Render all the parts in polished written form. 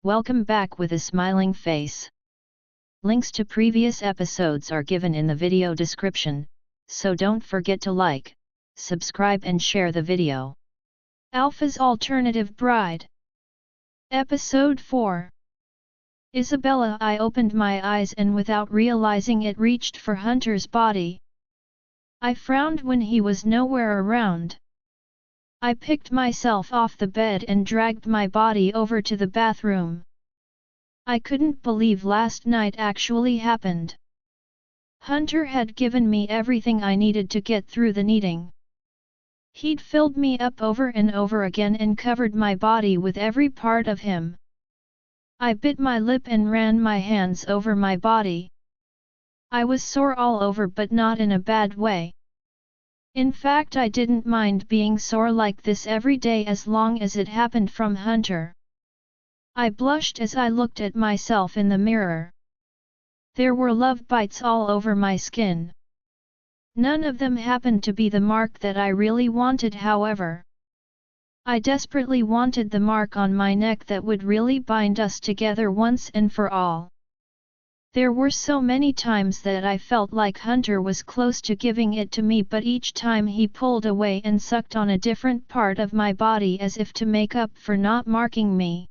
Welcome back with a smiling face. Links to previous episodes are given in the video description, so don't forget to like, subscribe and share the video. Alpha's Alternative Bride. Episode 4. Isabella. I opened my eyes and without realizing it reached for Hunter's body. I frowned when he was nowhere around. I picked myself off the bed and dragged my body over to the bathroom. I couldn't believe last night actually happened. Hunter had given me everything I needed to get through the kneading. He'd filled me up over and over again and covered my body with every part of him. I bit my lip and ran my hands over my body. I was sore all over, but not in a bad way. In fact, I didn't mind being sore like this every day as long as it happened from Hunter. I blushed as I looked at myself in the mirror. There were love bites all over my skin. None of them happened to be the mark that I really wanted, however. I desperately wanted the mark on my neck that would really bind us together once and for all. There were so many times that I felt like Hunter was close to giving it to me, but each time he pulled away and sucked on a different part of my body as if to make up for not marking me.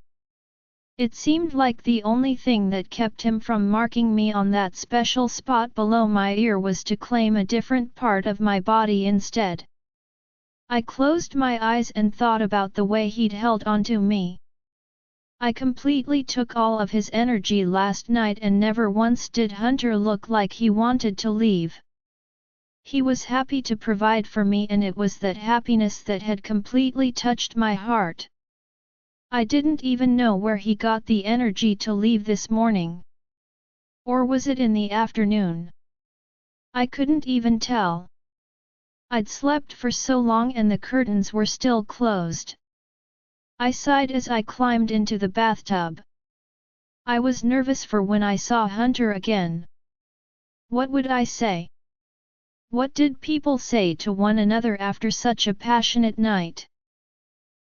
It seemed like the only thing that kept him from marking me on that special spot below my ear was to claim a different part of my body instead. I closed my eyes and thought about the way he'd held onto me. I completely took all of his energy last night and never once did Hunter look like he wanted to leave. He was happy to provide for me, and it was that happiness that had completely touched my heart. I didn't even know where he got the energy to leave this morning. Or was it in the afternoon? I couldn't even tell. I'd slept for so long and the curtains were still closed. I sighed as I climbed into the bathtub. I was nervous for when I saw Hunter again. What would I say? What did people say to one another after such a passionate night?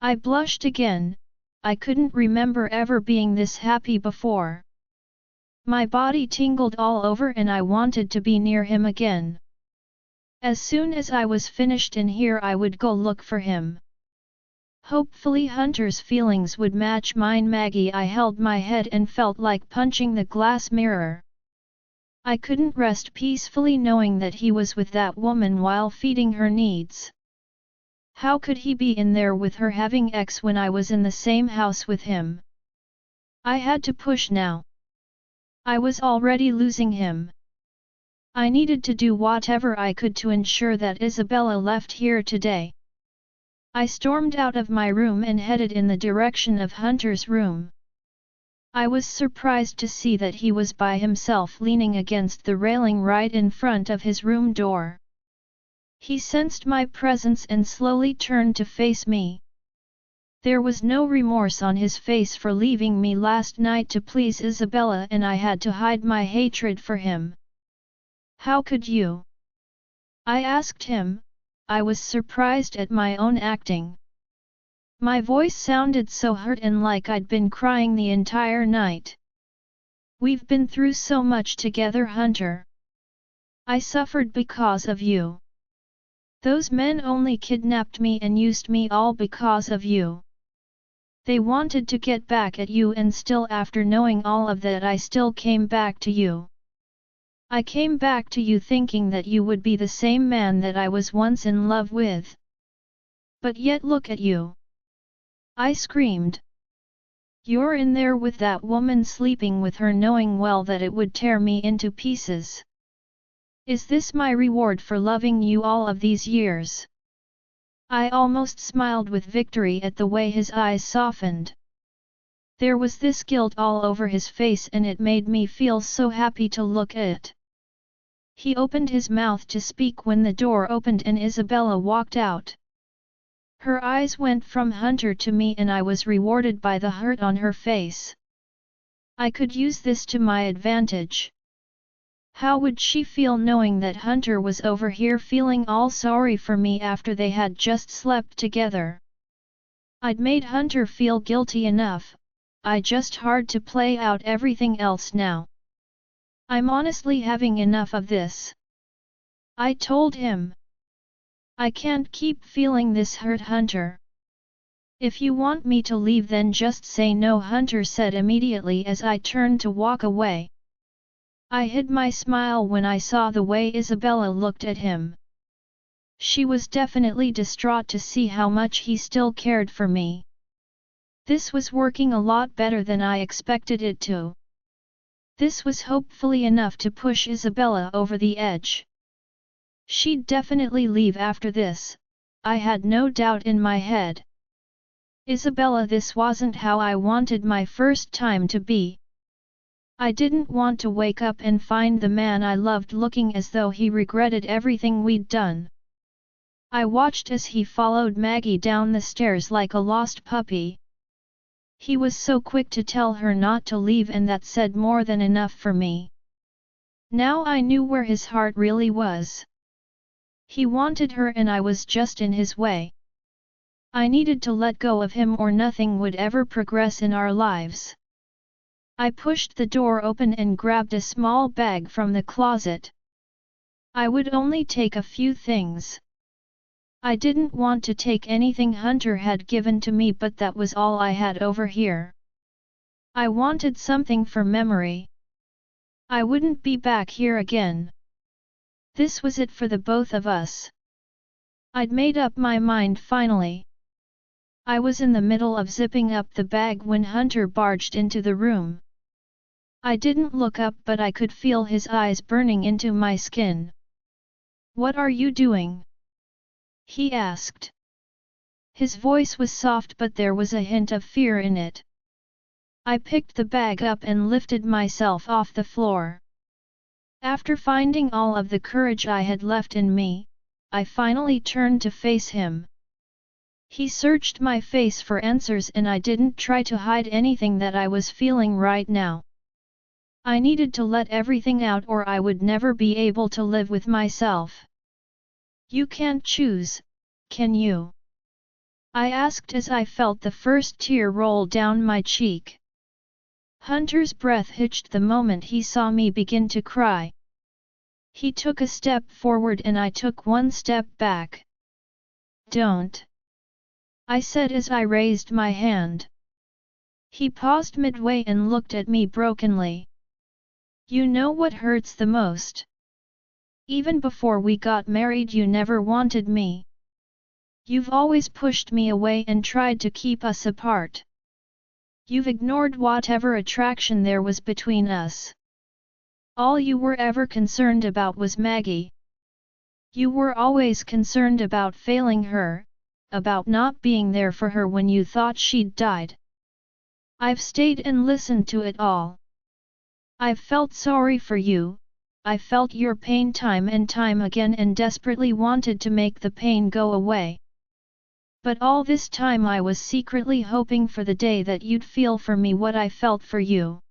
I blushed again. I couldn't remember ever being this happy before. My body tingled all over and I wanted to be near him again. As soon as I was finished in here, I would go look for him. Hopefully Hunter's feelings would match mine. Maggie. I held my head and felt like punching the glass mirror. I couldn't rest peacefully knowing that he was with that woman while feeding her needs. How could he be in there with her having sex when I was in the same house with him? I had to push now. I was already losing him. I needed to do whatever I could to ensure that Isabella left here today. I stormed out of my room and headed in the direction of Hunter's room. I was surprised to see that he was by himself, leaning against the railing right in front of his room door. He sensed my presence and slowly turned to face me. There was no remorse on his face for leaving me last night to please Isabella, and I had to hide my hatred for him. How could you? I asked him. I was surprised at my own acting. My voice sounded so hurt and like I'd been crying the entire night. We've been through so much together, Hunter. I suffered because of you. Those men only kidnapped me and used me all because of you. They wanted to get back at you, and still after knowing all of that I still came back to you. I came back to you thinking that you would be the same man that I was once in love with. But yet look at you. I screamed. You're in there with that woman, sleeping with her, knowing well that it would tear me into pieces. Is this my reward for loving you all of these years? I almost smiled with victory at the way his eyes softened. There was this guilt all over his face, and it made me feel so happy to look at it. He opened his mouth to speak when the door opened and Isabella walked out. Her eyes went from Hunter to me and I was rewarded by the hurt on her face. I could use this to my advantage. How would she feel knowing that Hunter was over here feeling all sorry for me after they had just slept together? I'd made Hunter feel guilty enough, I just hard to play out everything else now. I'm honestly having enough of this. I told him. I can't keep feeling this hurt, Hunter. If you want me to leave then just say no, Hunter said immediately as I turned to walk away. I hid my smile when I saw the way Isabella looked at him. She was definitely distraught to see how much he still cared for me. This was working a lot better than I expected it to. This was hopefully enough to push Isabella over the edge. She'd definitely leave after this, I had no doubt in my head. Isabella, this wasn't how I wanted my first time to be. I didn't want to wake up and find the man I loved looking as though he regretted everything we'd done. I watched as he followed Maggie down the stairs like a lost puppy. He was so quick to tell her not to leave, and that said more than enough for me. Now I knew where his heart really was. He wanted her and I was just in his way. I needed to let go of him or nothing would ever progress in our lives. I pushed the door open and grabbed a small bag from the closet. I would only take a few things. I didn't want to take anything Hunter had given to me, but that was all I had over here. I wanted something for memory. I wouldn't be back here again. This was it for the both of us. I'd made up my mind finally. I was in the middle of zipping up the bag when Hunter barged into the room. I didn't look up, but I could feel his eyes burning into my skin. "What are you doing?" he asked. His voice was soft, but there was a hint of fear in it. I picked the bag up and lifted myself off the floor. After finding all of the courage I had left in me, I finally turned to face him. He searched my face for answers and I didn't try to hide anything that I was feeling right now. I needed to let everything out or I would never be able to live with myself. "You can't choose, can you?" I asked as I felt the first tear roll down my cheek. Hunter's breath hitched the moment he saw me begin to cry. He took a step forward and I took one step back. "Don't," I said as I raised my hand. He paused midway and looked at me brokenly. "You know what hurts the most? Even before we got married you never wanted me. You've always pushed me away and tried to keep us apart. You've ignored whatever attraction there was between us. All you were ever concerned about was Maggie. You were always concerned about failing her, about not being there for her when you thought she'd died. I've stayed and listened to it all. I've felt sorry for you, I felt your pain time and time again and desperately wanted to make the pain go away. But all this time I was secretly hoping for the day that you'd feel for me what I felt for you."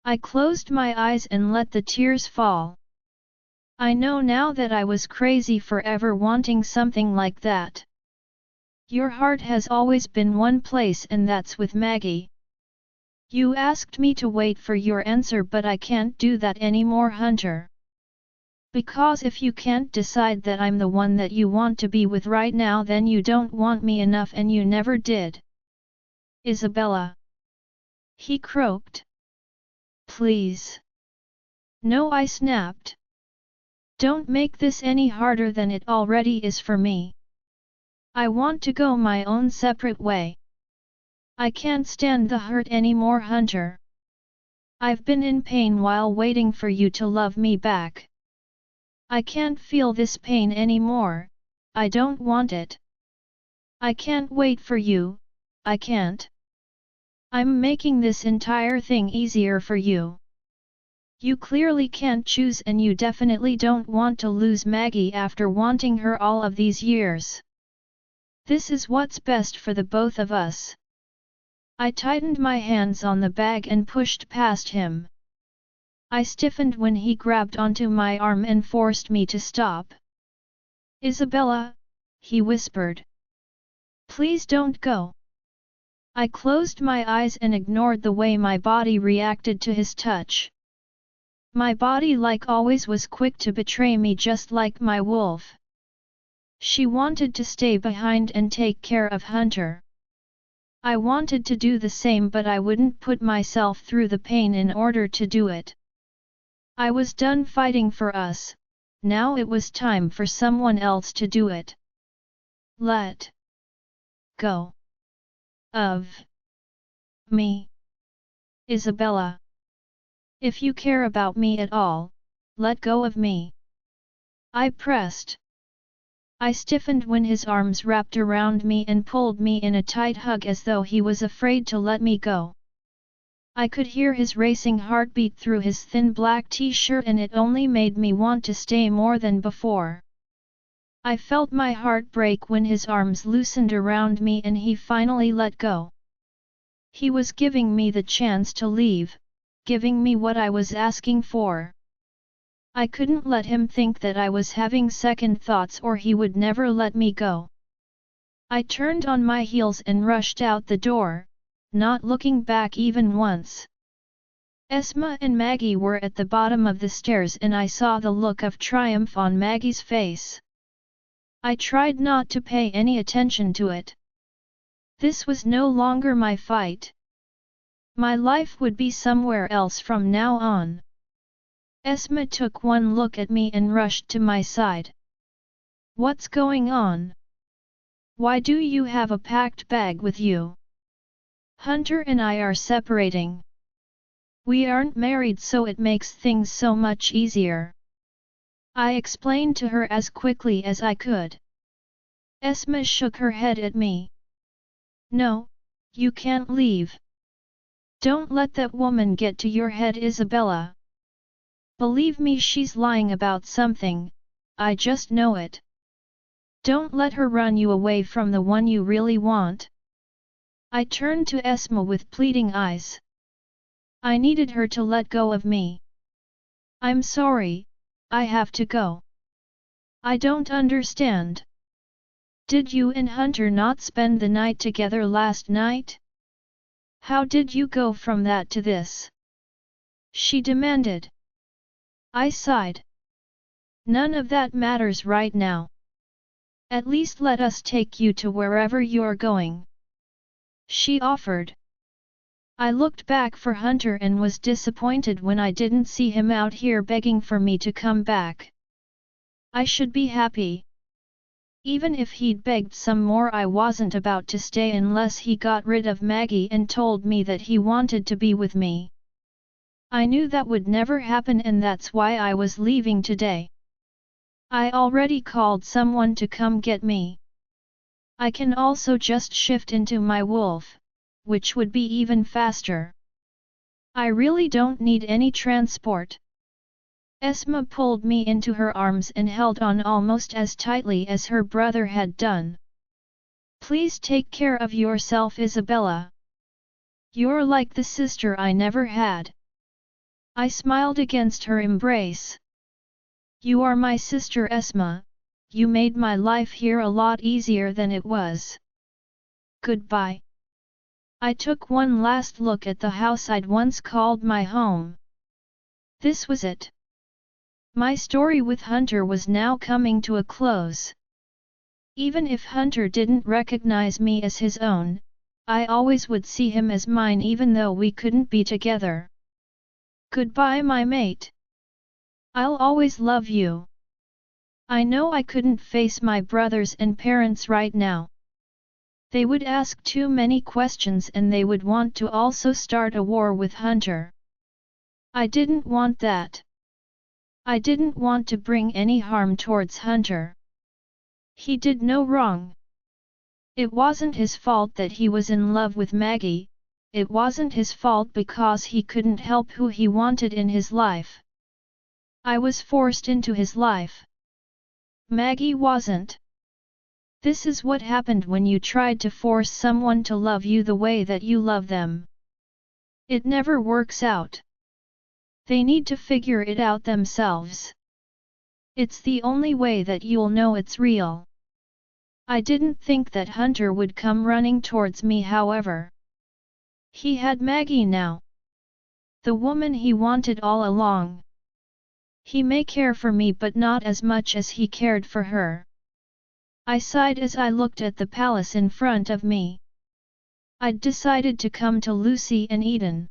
I closed my eyes and let the tears fall. I know now that I was crazy for ever wanting something like that. Your heart has always been one place and that's with Maggie. You asked me to wait for your answer but I can't do that anymore, Hunter. Because if you can't decide that I'm the one that you want to be with right now then you don't want me enough and you never did. Isabella. He croaked. Please. No, I snapped. Don't make this any harder than it already is for me. I want to go my own separate way. I can't stand the hurt anymore, Hunter. I've been in pain while waiting for you to love me back. I can't feel this pain anymore, I don't want it. I can't wait for you, I can't. I'm making this entire thing easier for you. You clearly can't choose and you definitely don't want to lose Maggie after wanting her all of these years. This is what's best for the both of us. I tightened my hands on the bag and pushed past him. I stiffened when he grabbed onto my arm and forced me to stop. Isabella, he whispered. Please don't go. I closed my eyes and ignored the way my body reacted to his touch. My body, like always, was quick to betray me, just like my wolf. She wanted to stay behind and take care of Hunter. I wanted to do the same, but I wouldn't put myself through the pain in order to do it. I was done fighting for us, now it was time for someone else to do it. Let go of me, Isabella. If you care about me at all, let go of me. I pressed. I stiffened when his arms wrapped around me and pulled me in a tight hug as though he was afraid to let me go. I could hear his racing heartbeat through his thin black t-shirt, and it only made me want to stay more than before. I felt my heart break when his arms loosened around me and he finally let go. He was giving me the chance to leave, giving me what I was asking for. I couldn't let him think that I was having second thoughts, or he would never let me go. I turned on my heels and rushed out the door, not looking back even once. Esma and Maggie were at the bottom of the stairs, and I saw the look of triumph on Maggie's face. I tried not to pay any attention to it. This was no longer my fight. My life would be somewhere else from now on. Esma took one look at me and rushed to my side. What's going on? Why do you have a packed bag with you? Hunter and I are separating. We aren't married, so it makes things so much easier. I explained to her as quickly as I could. Esma shook her head at me. No, you can't leave. Don't let that woman get to your head, Isabella. Believe me, she's lying about something, I just know it. Don't let her run you away from the one you really want. I turned to Esma with pleading eyes. I needed her to let go of me. I'm sorry, I have to go. I don't understand. Did you and Hunter not spend the night together last night? How did you go from that to this? She demanded. I sighed. None of that matters right now. At least let us take you to wherever you're going. She offered. I looked back for Hunter and was disappointed when I didn't see him out here begging for me to come back. I should be happy. Even if he'd begged some more, I wasn't about to stay unless he got rid of Maggie and told me that he wanted to be with me. I knew that would never happen, and that's why I was leaving today. I already called someone to come get me. I can also just shift into my wolf, which would be even faster. I really don't need any transport. Esma pulled me into her arms and held on almost as tightly as her brother had done. Please take care of yourself, Isabella. You're like the sister I never had. I smiled against her embrace. You are my sister, Esma. You made my life here a lot easier than it was. Goodbye. I took one last look at the house I'd once called my home. This was it. My story with Hunter was now coming to a close. Even if Hunter didn't recognize me as his own, I always would see him as mine, even though we couldn't be together. Goodbye, my mate. I'll always love you. I know I couldn't face my brothers and parents right now. They would ask too many questions and they would want to also start a war with Hunter. I didn't want that. I didn't want to bring any harm towards Hunter. He did no wrong. It wasn't his fault that he was in love with Maggie. It wasn't his fault because he couldn't help who he wanted in his life. I was forced into his life. Maggie wasn't. This is what happened when you tried to force someone to love you the way that you love them. It never works out. They need to figure it out themselves. It's the only way that you'll know it's real. I didn't think that Hunter would come running towards me, however. He had Maggie now. The woman he wanted all along. He may care for me but not as much as he cared for her. I sighed as I looked at the palace in front of me. I'd decided to come to Lucy and Eden.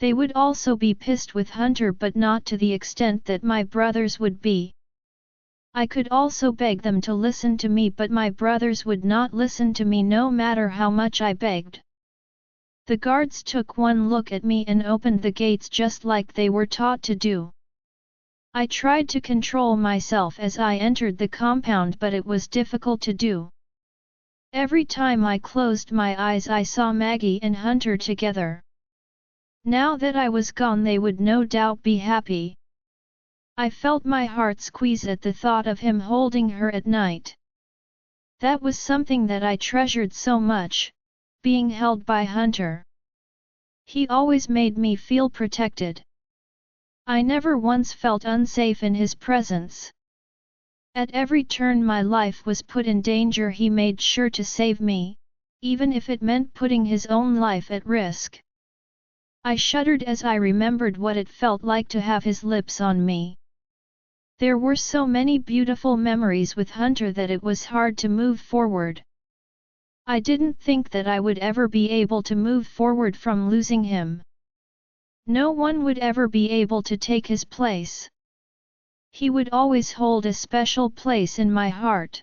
They would also be pissed with Hunter but not to the extent that my brothers would be. I could also beg them to listen to me but my brothers would not listen to me no matter how much I begged. The guards took one look at me and opened the gates just like they were taught to do. I tried to control myself as I entered the compound but it was difficult to do. Every time I closed my eyes I saw Maggie and Hunter together. Now that I was gone they would no doubt be happy. I felt my heart squeeze at the thought of him holding her at night. That was something that I treasured so much, being held by Hunter. He always made me feel protected. I never once felt unsafe in his presence. At every turn my life was put in danger he made sure to save me, even if it meant putting his own life at risk. I shuddered as I remembered what it felt like to have his lips on me. There were so many beautiful memories with Hunter that it was hard to move forward. I didn't think that I would ever be able to move forward from losing him. No one would ever be able to take his place. He would always hold a special place in my heart.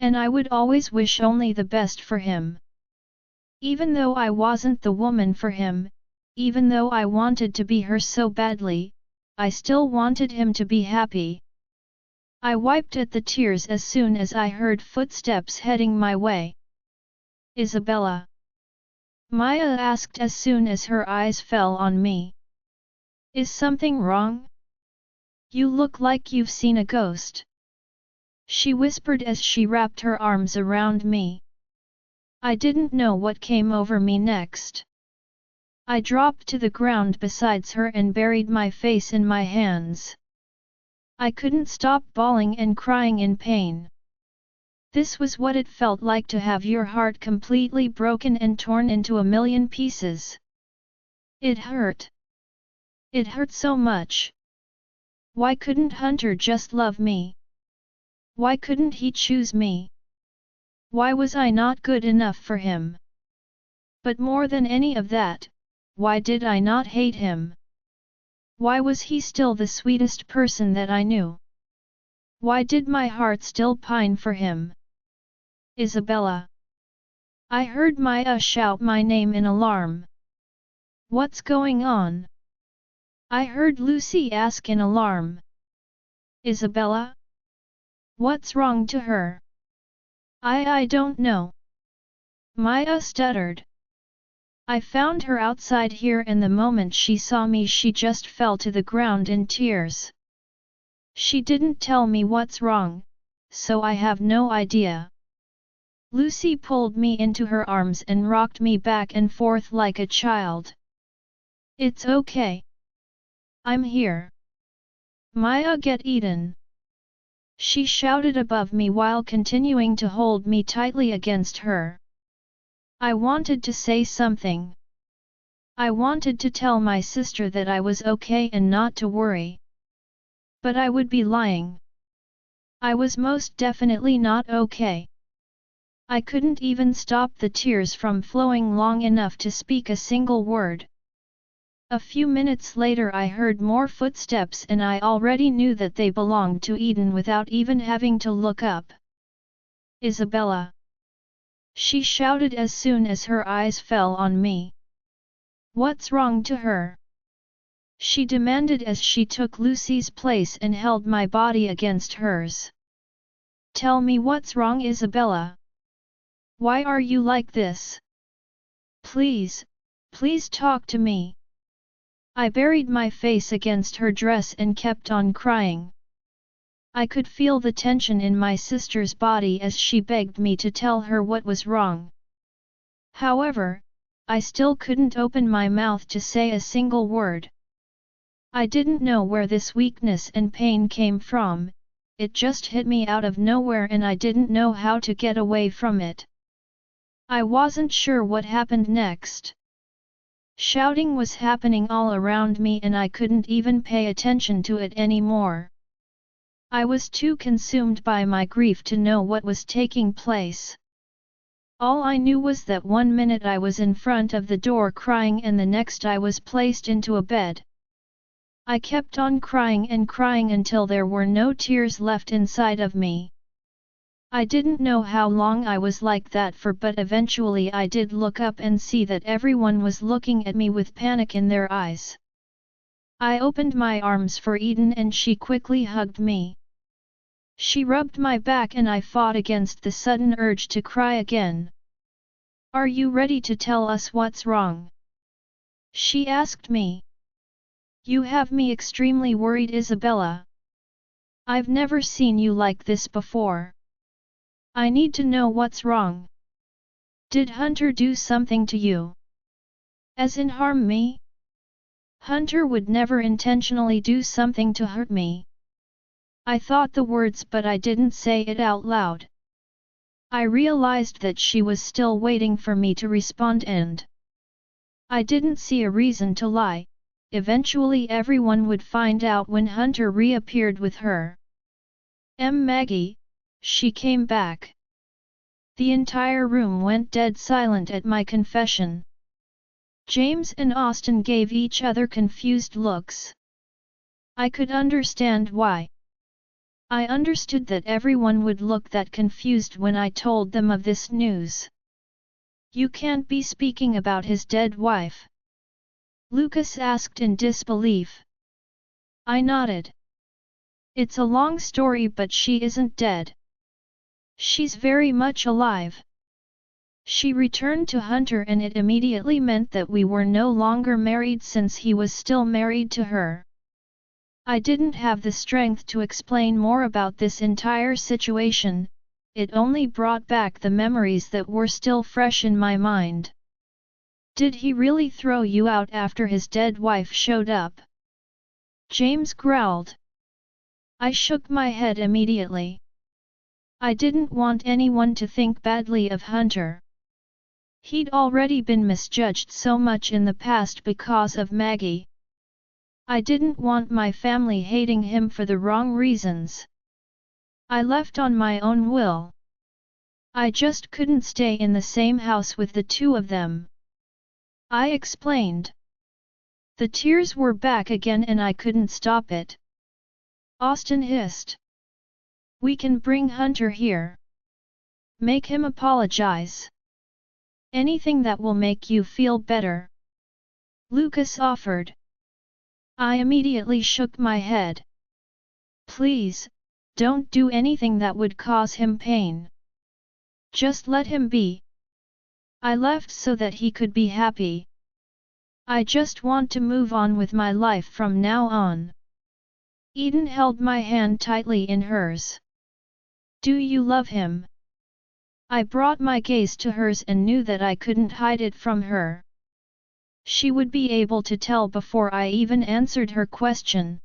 And I would always wish only the best for him. Even though I wasn't the woman for him, even though I wanted to be her so badly, I still wanted him to be happy. I wiped at the tears as soon as I heard footsteps heading my way. Isabella? Maya asked as soon as her eyes fell on me. Is something wrong? You look like you've seen a ghost. She whispered as she wrapped her arms around me. I didn't know what came over me next. I dropped to the ground beside her and buried my face in my hands. I couldn't stop bawling and crying in pain. This was what it felt like to have your heart completely broken and torn into a million pieces. It hurt. It hurt so much. Why couldn't Hunter just love me? Why couldn't he choose me? Why was I not good enough for him? But more than any of that, why did I not hate him? Why was he still the sweetest person that I knew? Why did my heart still pine for him? Isabella. I heard Maya shout my name in alarm. What's going on? I heard Lucy ask in alarm. Isabella? What's wrong to her? I don't know. Maya stuttered. I found her outside here and the moment she saw me she just fell to the ground in tears. She didn't tell me what's wrong, so I have no idea. Lucy pulled me into her arms and rocked me back and forth like a child. It's okay. I'm here. Maya, get Eden. She shouted above me while continuing to hold me tightly against her. I wanted to say something. I wanted to tell my sister that I was okay and not to worry. But I would be lying. I was most definitely not okay. I couldn't even stop the tears from flowing long enough to speak a single word. A few minutes later I heard more footsteps and I already knew that they belonged to Eden without even having to look up. Isabella. She shouted as soon as her eyes fell on me. What's wrong to her? She demanded as she took Lucy's place and held my body against hers. Tell me what's wrong, Isabella. Why are you like this? Please, please talk to me. I buried my face against her dress and kept on crying. I could feel the tension in my sister's body as she begged me to tell her what was wrong. However, I still couldn't open my mouth to say a single word. I didn't know where this weakness and pain came from, it just hit me out of nowhere and I didn't know how to get away from it. I wasn't sure what happened next. Shouting was happening all around me and I couldn't even pay attention to it anymore. I was too consumed by my grief to know what was taking place. All I knew was that one minute I was in front of the door crying and the next I was placed into a bed. I kept on crying and crying until there were no tears left inside of me. I didn't know how long I was like that for, but eventually I did look up and see that everyone was looking at me with panic in their eyes. I opened my arms for Eden and she quickly hugged me. She rubbed my back and I fought against the sudden urge to cry again. "Are you ready to tell us what's wrong?" she asked me. "You have me extremely worried, Isabella. I've never seen you like this before. I need to know what's wrong. Did Hunter do something to you? As in harm me?" "Hunter would never intentionally do something to hurt me." I thought the words but I didn't say it out loud. I realized that she was still waiting for me to respond and I didn't see a reason to lie. Eventually everyone would find out when Hunter reappeared with her. Maggie, she came back. The entire room went dead silent at my confession. James and Austin gave each other confused looks. I could understand why. I understood that everyone would look that confused when I told them of this news. "You can't be speaking about his dead wife?" Lucas asked in disbelief. I nodded. "It's a long story but she isn't dead. She's very much alive. She returned to Hunter and it immediately meant that we were no longer married since he was still married to her." I didn't have the strength to explain more about this entire situation, it only brought back the memories that were still fresh in my mind. "Did he really throw you out after his dead wife showed up?" James growled. I shook my head immediately. I didn't want anyone to think badly of Hunter. He'd already been misjudged so much in the past because of Maggie. I didn't want my family hating him for the wrong reasons. I left on my own will. I just couldn't stay in the same house with the two of them. I explained. The tears were back again and I couldn't stop it. Austin hissed. "We can bring Hunter here. Make him apologize. Anything that will make you feel better," Lucas offered. I immediately shook my head. "Please, don't do anything that would cause him pain. Just let him be. I left so that he could be happy. I just want to move on with my life from now on." Eden held my hand tightly in hers. "Do you love him?" I brought my gaze to hers and knew that I couldn't hide it from her. She would be able to tell before I even answered her question.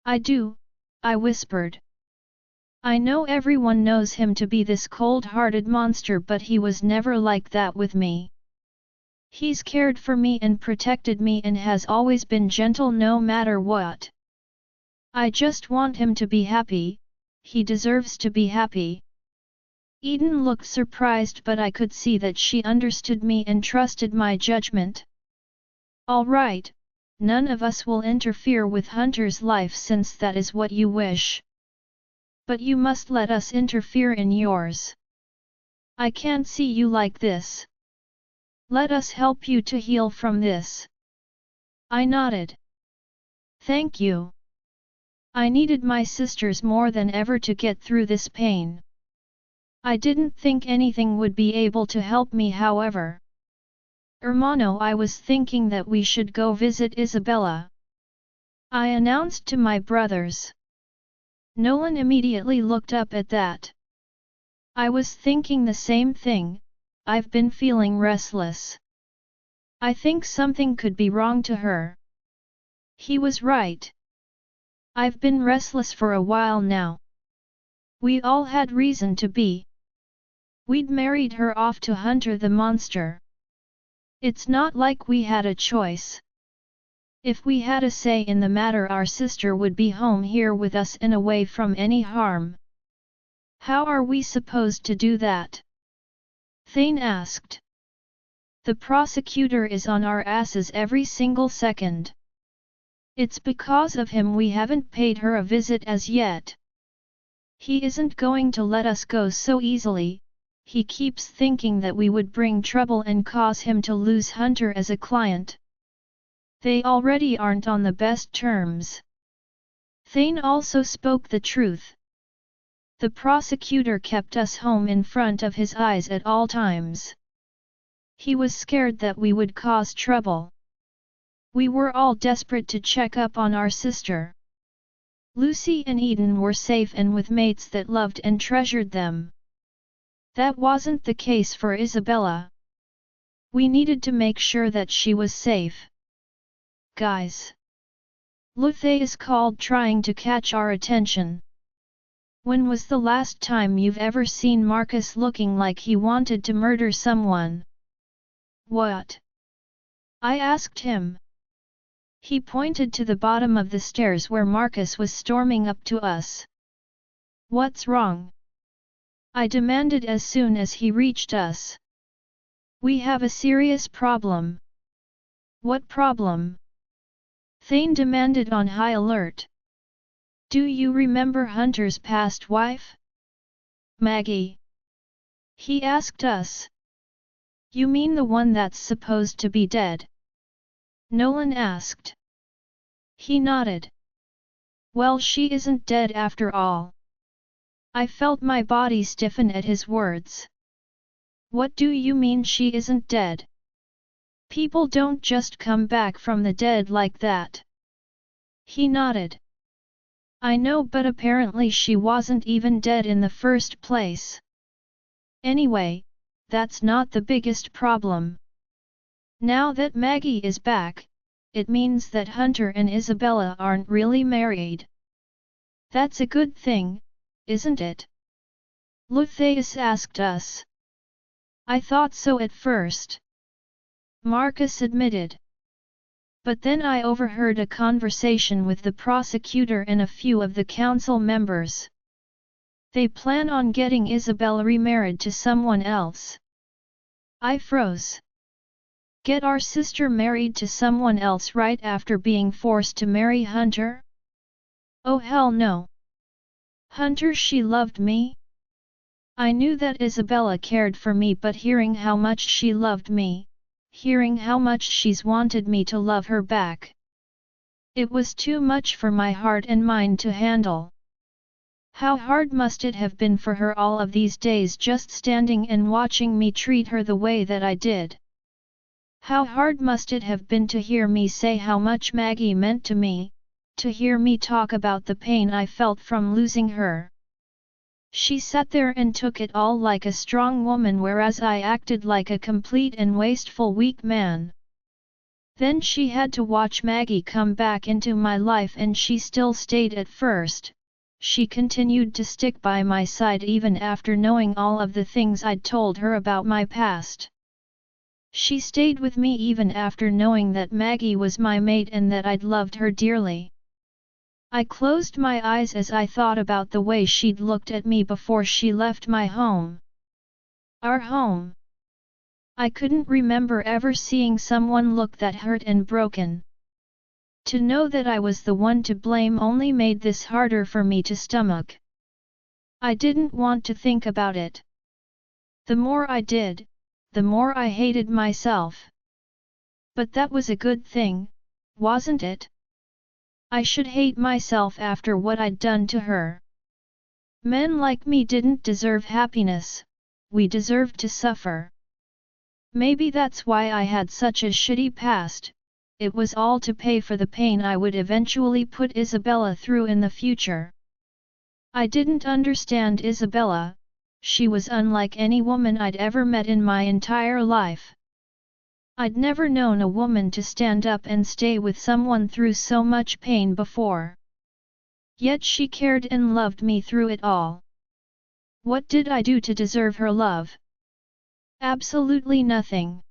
"I do," I whispered. "I know everyone knows him to be this cold-hearted monster but he was never like that with me. He's cared for me and protected me and has always been gentle no matter what. I just want him to be happy, he deserves to be happy." Eden looked surprised but I could see that she understood me and trusted my judgment. "All right, none of us will interfere with Hunter's life since that is what you wish. But you must let us interfere in yours. I can't see you like this. Let us help you to heal from this." I nodded. "Thank you. I needed my sisters more than ever to get through this pain. I didn't think anything would be able to help me however. Hermano, I was thinking that we should go visit Isabella," I announced to my brothers. Nolan immediately looked up at that. "I was thinking the same thing, I've been feeling restless. I think something could be wrong to her." He was right. I've been restless for a while now. We all had reason to be. We'd married her off to Hunter the monster. It's not like we had a choice. If we had a say in the matter, our sister would be home here with us and away from any harm. How are we supposed to do that? Thane asked. The prosecutor is on our asses every single second. It's because of him we haven't paid her a visit as yet. He isn't going to let us go so easily. He keeps thinking that we would bring trouble and cause him to lose Hunter as a client. They already aren't on the best terms. Thane also spoke the truth. The prosecutor kept us home in front of his eyes at all times. He was scared that we would cause trouble. We were all desperate to check up on our sister. Lucy and Eden were safe and with mates that loved and treasured them. That wasn't the case for Isabella. We needed to make sure that she was safe. Guys. Luthais called, trying to catch our attention. When was the last time you've ever seen Marcus looking like he wanted to murder someone? What? I asked him. He pointed to the bottom of the stairs where Marcus was storming up to us. What's wrong? I demanded as soon as he reached us. We have a serious problem. What problem? Thane demanded, on high alert. Do you remember Hunter's past wife? Maggie? He asked us. You mean the one that's supposed to be dead? Nolan asked. He nodded. Well, she isn't dead after all. I felt my body stiffen at his words. What do you mean she isn't dead? People don't just come back from the dead like that. He nodded. I know, but apparently she wasn't even dead in the first place. Anyway, that's not the biggest problem. Now that Maggie is back, it means that Hunter and Isabella aren't really married. That's a good thing, isn't it? Luthais asked us. I thought so at first. Marcus admitted. But then I overheard a conversation with the prosecutor and a few of the council members. They plan on getting Isabella remarried to someone else. I froze. Get our sister married to someone else right after being forced to marry Hunter? Oh hell no. Hunter, she loved me. I knew that Isabella cared for me, but hearing how much she loved me, hearing how much she's wanted me to love her back, it was too much for my heart and mind to handle. How hard must it have been for her all of these days just standing and watching me treat her the way that I did? How hard must it have been to hear me say how much Maggie meant to me, to hear me talk about the pain I felt from losing her. She sat there and took it all like a strong woman, whereas I acted like a complete and wasteful weak man. Then she had to watch Maggie come back into my life, and she still stayed at first. She continued to stick by my side even after knowing all of the things I'd told her about my past. She stayed with me even after knowing that Maggie was my mate and that I'd loved her dearly. I closed my eyes as I thought about the way she'd looked at me before she left my home. Our home. I couldn't remember ever seeing someone look that hurt and broken. To know that I was the one to blame only made this harder for me to stomach. I didn't want to think about it. The more I did, the more I hated myself. But that was a good thing, wasn't it? I should hate myself after what I'd done to her. Men like me didn't deserve happiness, we deserved to suffer. Maybe that's why I had such a shitty past. It was all to pay for the pain I would eventually put Isabella through in the future. I didn't understand Isabella. She was unlike any woman I'd ever met in my entire life. I'd never known a woman to stand up and stay with someone through so much pain before. Yet she cared and loved me through it all. What did I do to deserve her love? Absolutely nothing.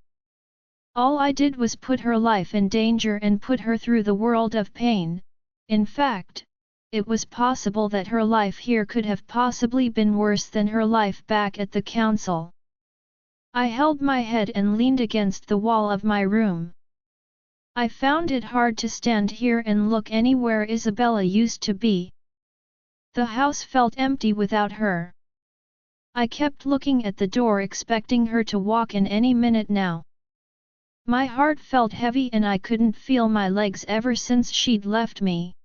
All I did was put her life in danger and put her through the world of pain. In fact, it was possible that her life here could have possibly been worse than her life back at the council. I held my head and leaned against the wall of my room. I found it hard to stand here and look anywhere Isabella used to be. The house felt empty without her. I kept looking at the door expecting her to walk in any minute now. My heart felt heavy and I couldn't feel my legs ever since she'd left me.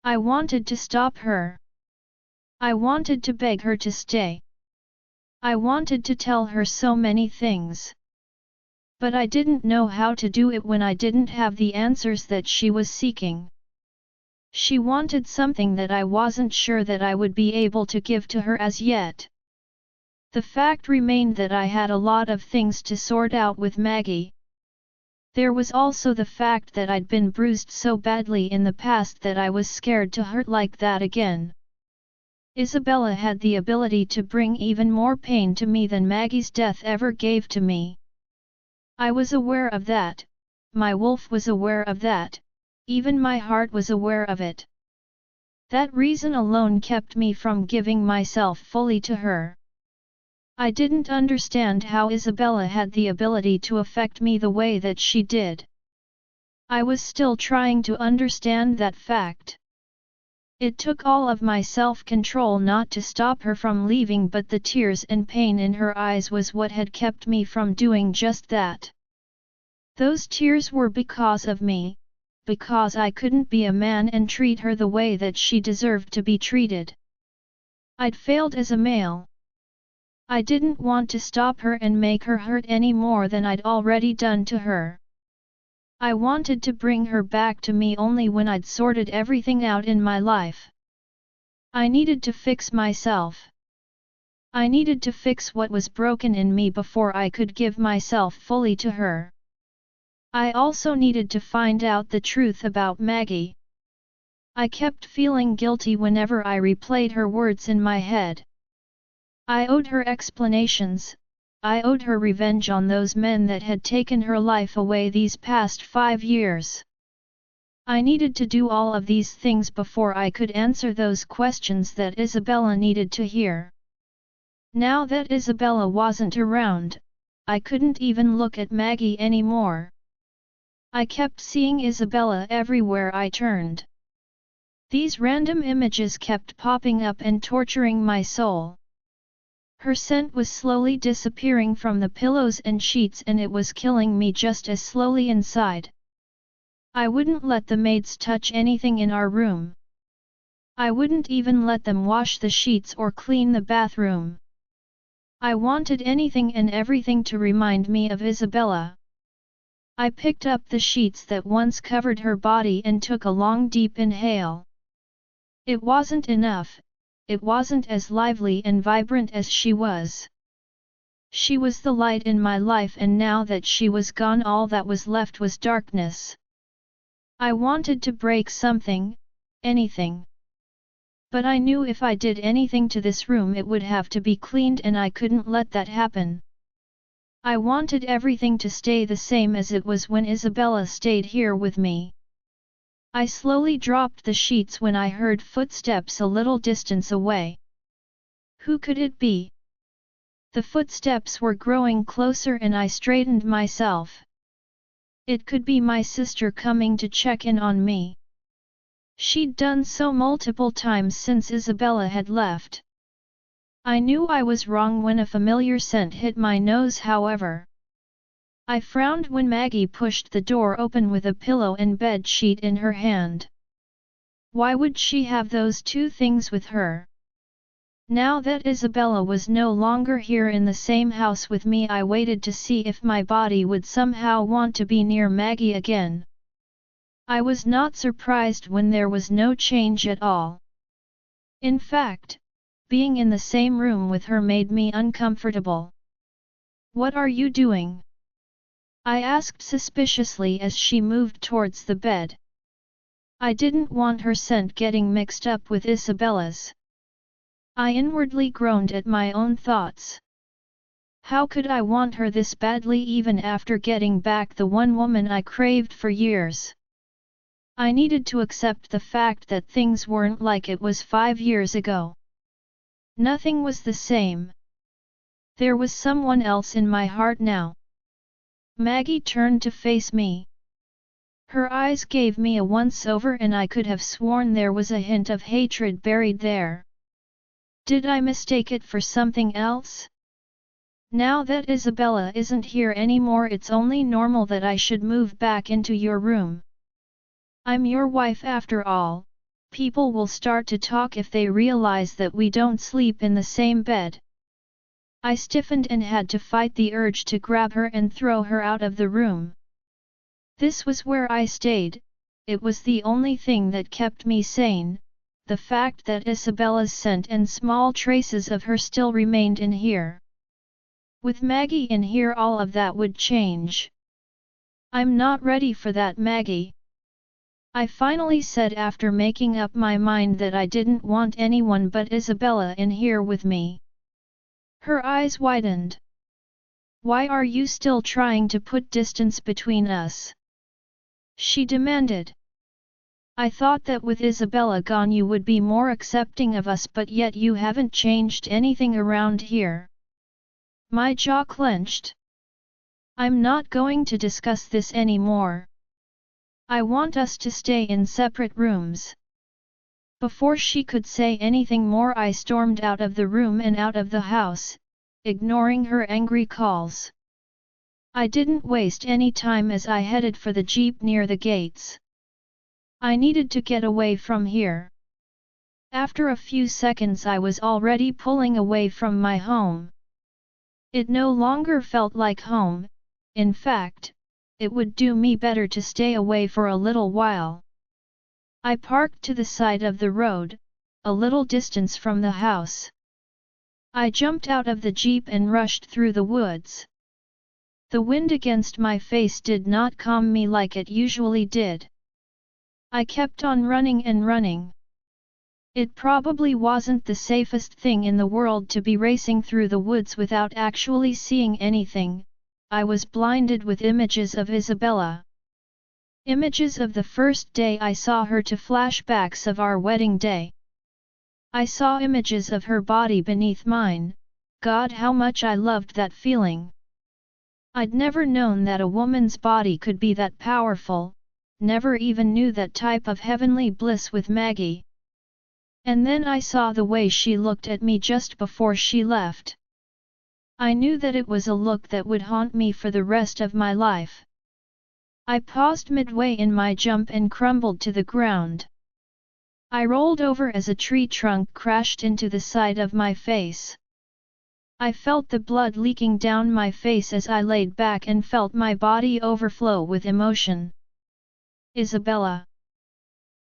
I wanted to stop her. I wanted to beg her to stay. I wanted to tell her so many things. But I didn't know how to do it when I didn't have the answers that she was seeking. She wanted something that I wasn't sure that I would be able to give to her as yet. The fact remained that I had a lot of things to sort out with Maggie. There was also the fact that I'd been bruised so badly in the past that I was scared to hurt like that again. Isabella had the ability to bring even more pain to me than Maggie's death ever gave to me. I was aware of that, my wolf was aware of that, even my heart was aware of it. That reason alone kept me from giving myself fully to her. I didn't understand how Isabella had the ability to affect me the way that she did. I was still trying to understand that fact. It took all of my self-control not to stop her from leaving, but the tears and pain in her eyes was what had kept me from doing just that. Those tears were because of me, because I couldn't be a man and treat her the way that she deserved to be treated. I'd failed as a male. I didn't want to stop her and make her hurt any more than I'd already done to her. I wanted to bring her back to me only when I'd sorted everything out in my life. I needed to fix myself. I needed to fix what was broken in me before I could give myself fully to her. I also needed to find out the truth about Maggie. I kept feeling guilty whenever I replayed her words in my head. I owed her explanations. I owed her revenge on those men that had taken her life away these past 5 years. I needed to do all of these things before I could answer those questions that Isabella needed to hear. Now that Isabella wasn't around, I couldn't even look at Maggie anymore. I kept seeing Isabella everywhere I turned. These random images kept popping up and torturing my soul. Her scent was slowly disappearing from the pillows and sheets and it was killing me just as slowly inside. I wouldn't let the maids touch anything in our room. I wouldn't even let them wash the sheets or clean the bathroom. I wanted anything and everything to remind me of Isabella. I picked up the sheets that once covered her body and took a long deep inhale. It wasn't enough. It wasn't as lively and vibrant as she was. She was the light in my life and now that she was gone all that was left was darkness. I wanted to break something, anything. But I knew if I did anything to this room it would have to be cleaned and I couldn't let that happen. I wanted everything to stay the same as it was when Isabella stayed here with me. I slowly dropped the sheets when I heard footsteps a little distance away. Who could it be? The footsteps were growing closer and I straightened myself. It could be my sister coming to check in on me. She'd done so multiple times since Isabella had left. I knew I was wrong when a familiar scent hit my nose, however. I frowned when Maggie pushed the door open with a pillow and bed sheet in her hand. Why would she have those two things with her? Now that Isabella was no longer here in the same house with me, I waited to see if my body would somehow want to be near Maggie again. I was not surprised when there was no change at all. In fact, being in the same room with her made me uncomfortable. "What are you doing?" I asked suspiciously as she moved towards the bed. I didn't want her scent getting mixed up with Isabella's. I inwardly groaned at my own thoughts. How could I want her this badly even after getting back the one woman I craved for years? I needed to accept the fact that things weren't like it was 5 years ago. Nothing was the same. There was someone else in my heart now. Maggie turned to face me. Her eyes gave me a once-over and I could have sworn there was a hint of hatred buried there. Did I mistake it for something else? Now that Isabella isn't here anymore, it's only normal that I should move back into your room. I'm your wife after all. People will start to talk if they realize that we don't sleep in the same bed. I stiffened and had to fight the urge to grab her and throw her out of the room. This was where I stayed. It was the only thing that kept me sane, the fact that Isabella's scent and small traces of her still remained in here. With Maggie in here, all of that would change. I'm not ready for that, Maggie. I finally said after making up my mind that I didn't want anyone but Isabella in here with me. Her eyes widened. Why are you still trying to put distance between us? She demanded. I thought that with Isabella gone you would be more accepting of us, but yet you haven't changed anything around here. My jaw clenched. I'm not going to discuss this anymore. I want us to stay in separate rooms. Before she could say anything more, I stormed out of the room and out of the house, ignoring her angry calls. I didn't waste any time as I headed for the jeep near the gates. I needed to get away from here. After a few seconds I was already pulling away from my home. It no longer felt like home. In fact, it would do me better to stay away for a little while. I parked to the side of the road, a little distance from the house. I jumped out of the jeep and rushed through the woods. The wind against my face did not calm me like it usually did. I kept on running and running. It probably wasn't the safest thing in the world to be racing through the woods without actually seeing anything. I was blinded with images of Isabella. Images of the first day I saw her to flashbacks of our wedding day. I saw images of her body beneath mine. God, how much I loved that feeling. I'd never known that a woman's body could be that powerful, never even knew that type of heavenly bliss with Maggie. And then I saw the way she looked at me just before she left. I knew that it was a look that would haunt me for the rest of my life. I paused midway in my jump and crumbled to the ground. I rolled over as a tree trunk crashed into the side of my face. I felt the blood leaking down my face as I laid back and felt my body overflow with emotion. Isabella,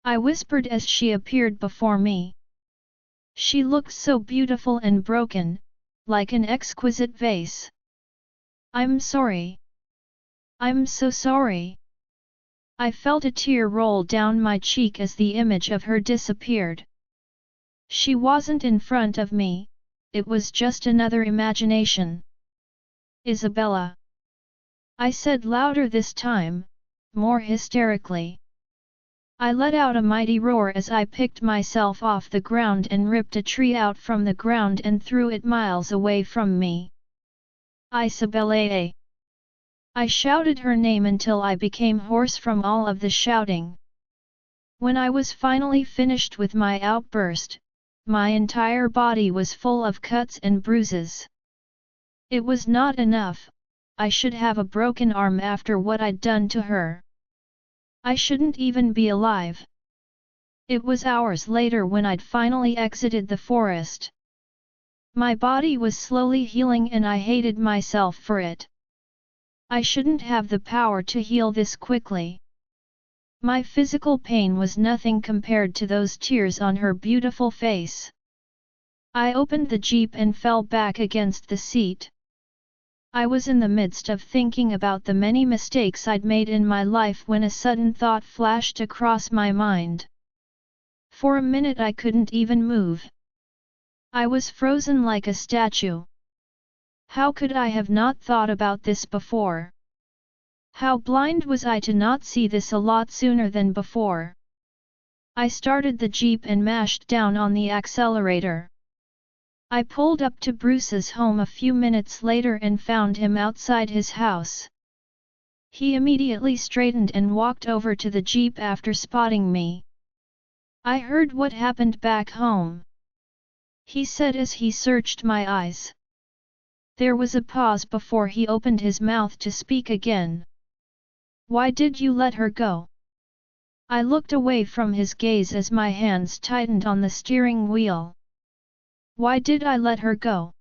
I whispered as she appeared before me. She looked so beautiful and broken, like an exquisite vase. I'm sorry. I'm so sorry. I felt a tear roll down my cheek as the image of her disappeared. She wasn't in front of me, it was just another imagination. Isabella, I said louder this time, more hysterically. I let out a mighty roar as I picked myself off the ground and ripped a tree out from the ground and threw it miles away from me. Isabella! I shouted her name until I became hoarse from all of the shouting. When I was finally finished with my outburst, my entire body was full of cuts and bruises. It was not enough, I should have a broken arm after what I'd done to her. I shouldn't even be alive. It was hours later when I'd finally exited the forest. My body was slowly healing and I hated myself for it. I shouldn't have the power to heal this quickly. My physical pain was nothing compared to those tears on her beautiful face. I opened the jeep and fell back against the seat. I was in the midst of thinking about the many mistakes I'd made in my life when a sudden thought flashed across my mind. For a minute I couldn't even move. I was frozen like a statue. How could I have not thought about this before? How blind was I to not see this a lot sooner than before? I started the jeep and mashed down on the accelerator. I pulled up to Bruce's home a few minutes later and found him outside his house. He immediately straightened and walked over to the jeep after spotting me. I heard what happened back home, he said as he searched my eyes. There was a pause before he opened his mouth to speak again. Why did you let her go? I looked away from his gaze as my hands tightened on the steering wheel. Why did I let her go?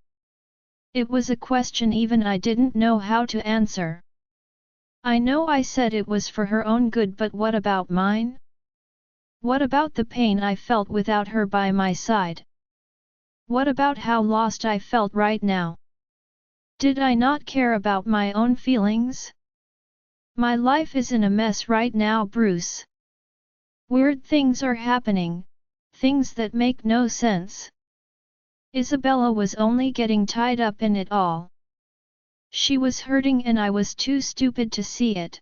It was a question even I didn't know how to answer. I know I said it was for her own good, but what about mine? What about the pain I felt without her by my side? What about how lost I felt right now? Did I not care about my own feelings? My life is in a mess right now, Bruce. Weird things are happening, things that make no sense. Isabella was only getting tied up in it all. She was hurting and I was too stupid to see it.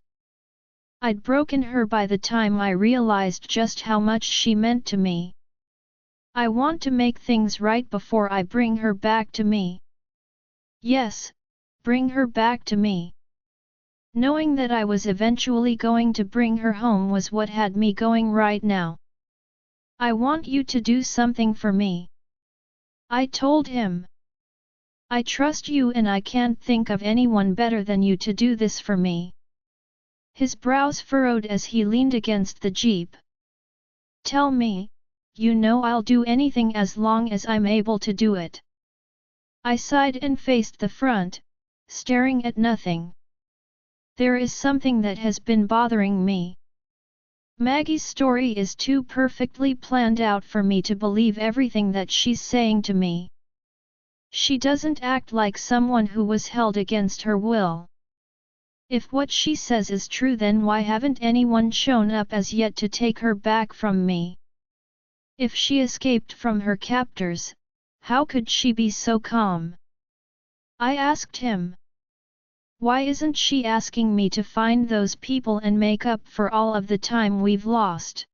I'd broken her by the time I realized just how much she meant to me. I want to make things right before I bring her back to me. Yes, bring her back to me. Knowing that I was eventually going to bring her home was what had me going right now. I want you to do something for me, I told him. I trust you and I can't think of anyone better than you to do this for me. His brows furrowed as he leaned against the jeep. Tell me, you know I'll do anything as long as I'm able to do it. I sighed and faced the front, staring at nothing. There is something that has been bothering me. Maggie's story is too perfectly planned out for me to believe everything that she's saying to me. She doesn't act like someone who was held against her will. If what she says is true, then why haven't anyone shown up as yet to take her back from me? If she escaped from her captors, how could she be so calm? I asked him. Why isn't she asking me to find those people and make up for all of the time we've lost?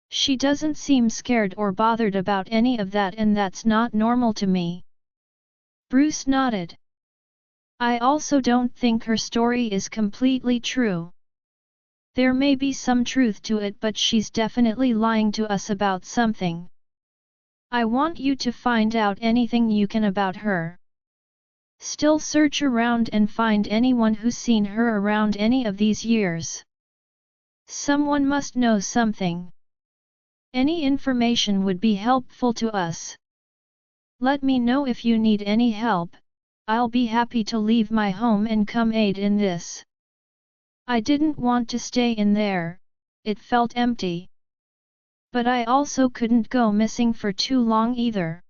She doesn't seem scared or bothered about any of that, and that's not normal to me. Bruce nodded. I also don't think her story is completely true. There may be some truth to it, but she's definitely lying to us about something. I want you to find out anything you can about her. Still search around and find anyone who's seen her around any of these years. Someone must know something. Any information would be helpful to us. Let me know if you need any help. I'll be happy to leave my home and come aid in this. I didn't want to stay in there, it felt empty. But I also couldn't go missing for too long either.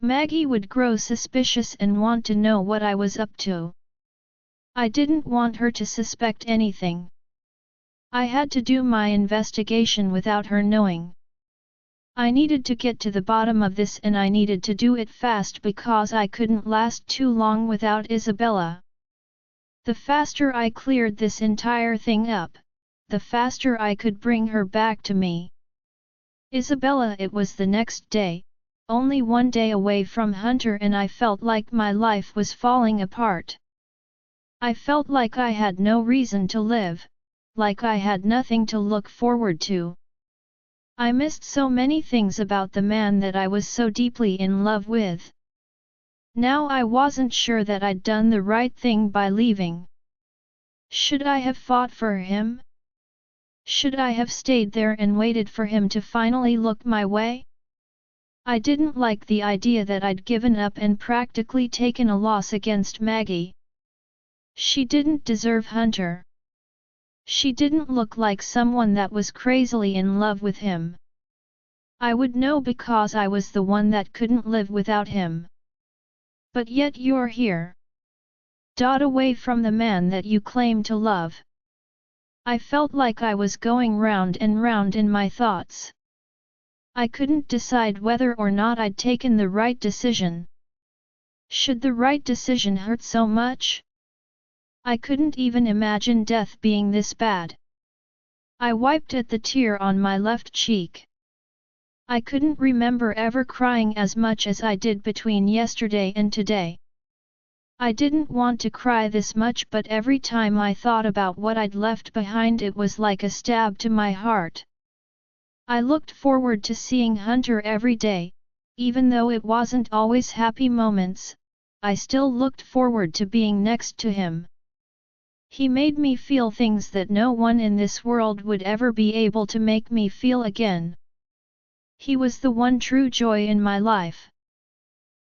Maggie would grow suspicious and want to know what I was up to. I didn't want her to suspect anything. I had to do my investigation without her knowing. I needed to get to the bottom of this, and I needed to do it fast because I couldn't last too long without Isabella. The faster I cleared this entire thing up, the faster I could bring her back to me. Isabella. It was the next day, only one day away from Hunter, and I felt like my life was falling apart. I felt like I had no reason to live, like I had nothing to look forward to. I missed so many things about the man that I was so deeply in love with. Now I wasn't sure that I'd done the right thing by leaving. Should I have fought for him? Should I have stayed there and waited for him to finally look my way? I didn't like the idea that I'd given up and practically taken a loss against Maggie. She didn't deserve Hunter. She didn't look like someone that was crazily in love with him. I would know because I was the one that couldn't live without him. But yet you're here. Away from the man that you claim to love. I felt like I was going round and round in my thoughts. I couldn't decide whether or not I'd taken the right decision. Should the right decision hurt so much? I couldn't even imagine death being this bad. I wiped at the tear on my left cheek. I couldn't remember ever crying as much as I did between yesterday and today. I didn't want to cry this much, but every time I thought about what I'd left behind, it was like a stab to my heart. I looked forward to seeing Hunter every day, even though it wasn't always happy moments. I still looked forward to being next to him. He made me feel things that no one in this world would ever be able to make me feel again. He was the one true joy in my life.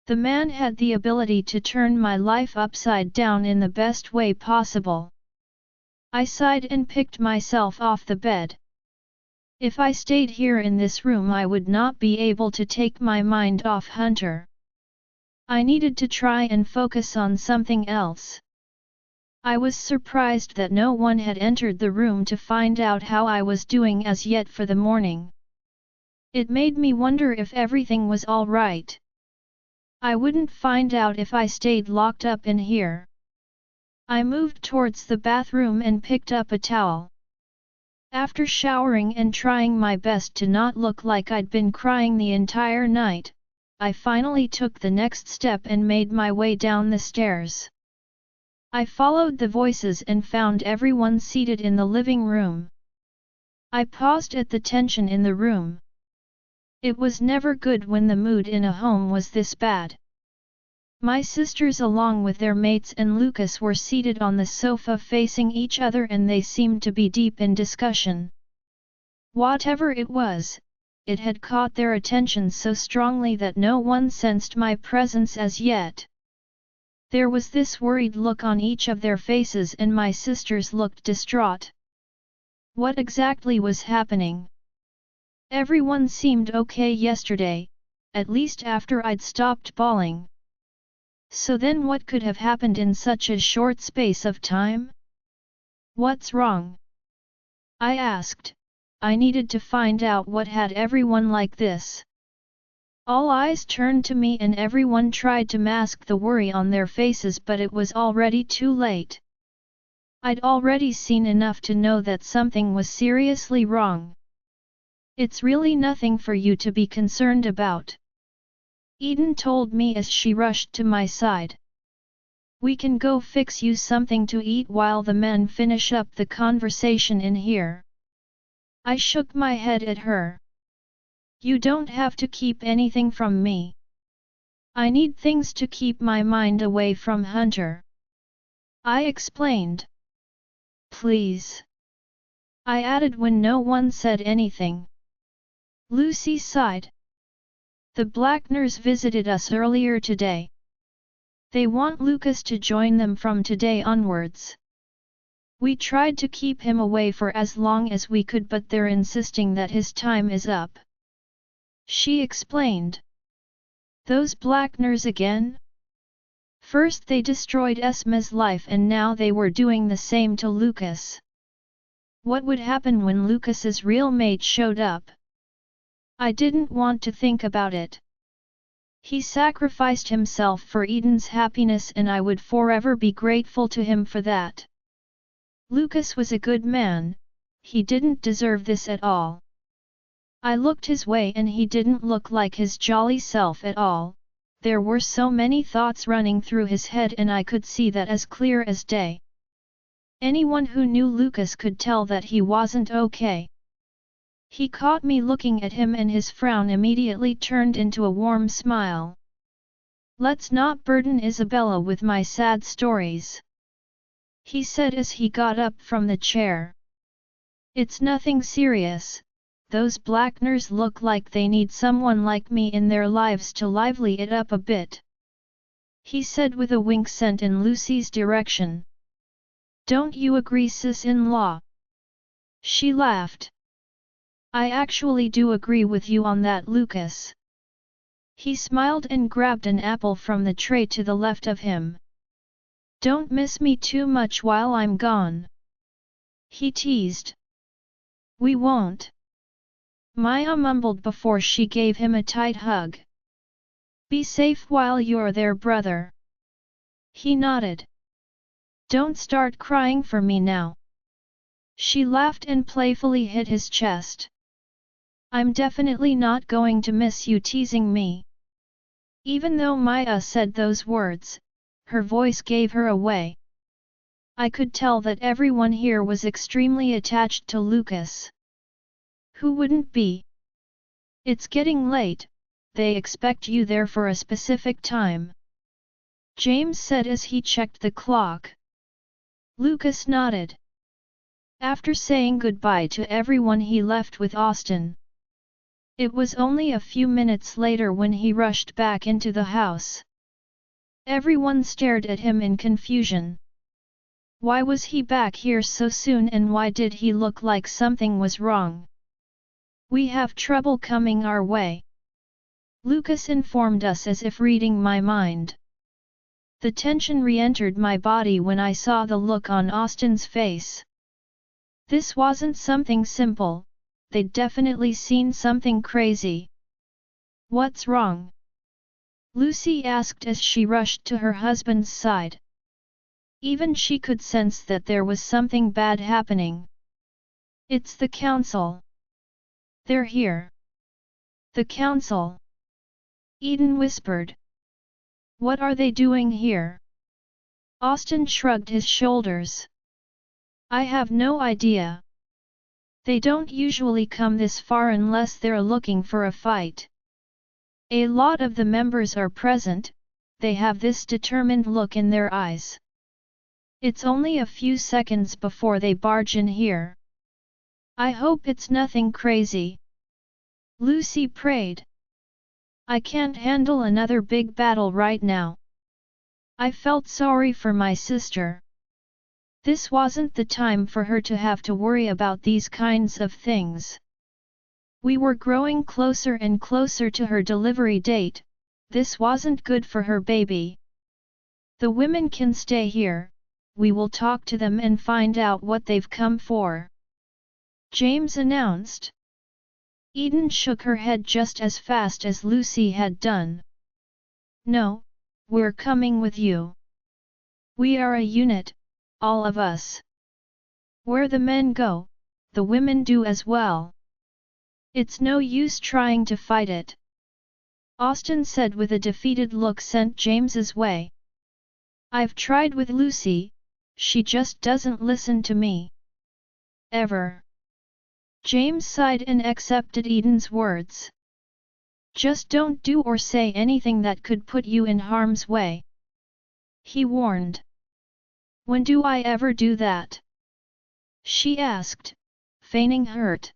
The man had the ability to turn my life upside down in the best way possible. I sighed and picked myself off the bed. If I stayed here in this room, I would not be able to take my mind off Hunter. I needed to try and focus on something else. I was surprised that no one had entered the room to find out how I was doing as yet for the morning. It made me wonder if everything was all right. I wouldn't find out if I stayed locked up in here. I moved towards the bathroom and picked up a towel. After showering and trying my best to not look like I'd been crying the entire night, I finally took the next step and made my way down the stairs. I followed the voices and found everyone seated in the living room. I paused at the tension in the room. It was never good when the mood in a home was this bad. My sisters along with their mates and Lucas were seated on the sofa facing each other, and they seemed to be deep in discussion. Whatever it was, it had caught their attention so strongly that no one sensed my presence as yet. There was this worried look on each of their faces, and my sisters looked distraught. What exactly was happening? Everyone seemed okay yesterday, at least after I'd stopped bawling. So then what could have happened in such a short space of time? What's wrong? I asked. I needed to find out what had everyone like this. All eyes turned to me and everyone tried to mask the worry on their faces, but it was already too late. I'd already seen enough to know that something was seriously wrong. It's really nothing for you to be concerned about, Eden told me as she rushed to my side. We can go fix you something to eat while the men finish up the conversation in here. I shook my head at her. You don't have to keep anything from me. I need things to keep my mind away from Hunter, I explained. Please, I added when no one said anything. Lucy sighed. The Blackners visited us earlier today. They want Lucas to join them from today onwards. We tried to keep him away for as long as we could, but they're insisting that his time is up. She explained. Those Blackners again? First they destroyed Esma's life and now they were doing the same to Lucas. What would happen when Lucas's real mate showed up? I didn't want to think about it. He sacrificed himself for Eden's happiness and I would forever be grateful to him for that. Lucas was a good man, he didn't deserve this at all. I looked his way and he didn't look like his jolly self at all. There were so many thoughts running through his head and I could see that as clear as day. Anyone who knew Lucas could tell that he wasn't okay. He caught me looking at him and his frown immediately turned into a warm smile. Let's not burden Isabella with my sad stories, he said as he got up from the chair. It's nothing serious, those Blackners look like they need someone like me in their lives to lively it up a bit, he said with a wink sent in Lucy's direction. Don't you agree, sis-in-law? She laughed. I actually do agree with you on that, Lucas. He smiled and grabbed an apple from the tray to the left of him. Don't miss me too much while I'm gone, he teased. We won't. Maya mumbled before she gave him a tight hug. Be safe while you're there, brother. He nodded. Don't start crying for me now. She laughed and playfully hit his chest. I'm definitely not going to miss you teasing me. Even though Maya said those words, her voice gave her away. I could tell that everyone here was extremely attached to Lucas. Who wouldn't be? It's getting late, they expect you there for a specific time. James said as he checked the clock. Lucas nodded. After saying goodbye to everyone, he left with Austin. It was only a few minutes later when he rushed back into the house. Everyone stared at him in confusion. Why was he back here so soon, and why did he look like something was wrong? We have trouble coming our way. Lucas informed us as if reading my mind. The tension re-entered my body when I saw the look on Austin's face. This wasn't something simple, they'd definitely seen something crazy. What's wrong? Lucy asked as she rushed to her husband's side. Even she could sense that there was something bad happening. It's the council. They're here. The council. Eden whispered. What are they doing here? Austin shrugged his shoulders. I have no idea. They don't usually come this far unless they're looking for a fight. A lot of the members are present, they have this determined look in their eyes. It's only a few seconds before they barge in here. I hope it's nothing crazy. Lucy prayed. I can't handle another big battle right now. I felt sorry for my sister. This wasn't the time for her to have to worry about these kinds of things. We were growing closer and closer to her delivery date, this wasn't good for her baby. The women can stay here, we will talk to them and find out what they've come for. James announced. Eden shook her head just as fast as Lucy had done. No, we're coming with you. We are a unit, all of us. Where the men go, the women do as well. It's no use trying to fight it. Austin said with a defeated look sent James's way. I've tried with Lucy, she just doesn't listen to me. Ever. James sighed and accepted Eden's words. Just don't do or say anything that could put you in harm's way. He warned. When do I ever do that? She asked, feigning hurt.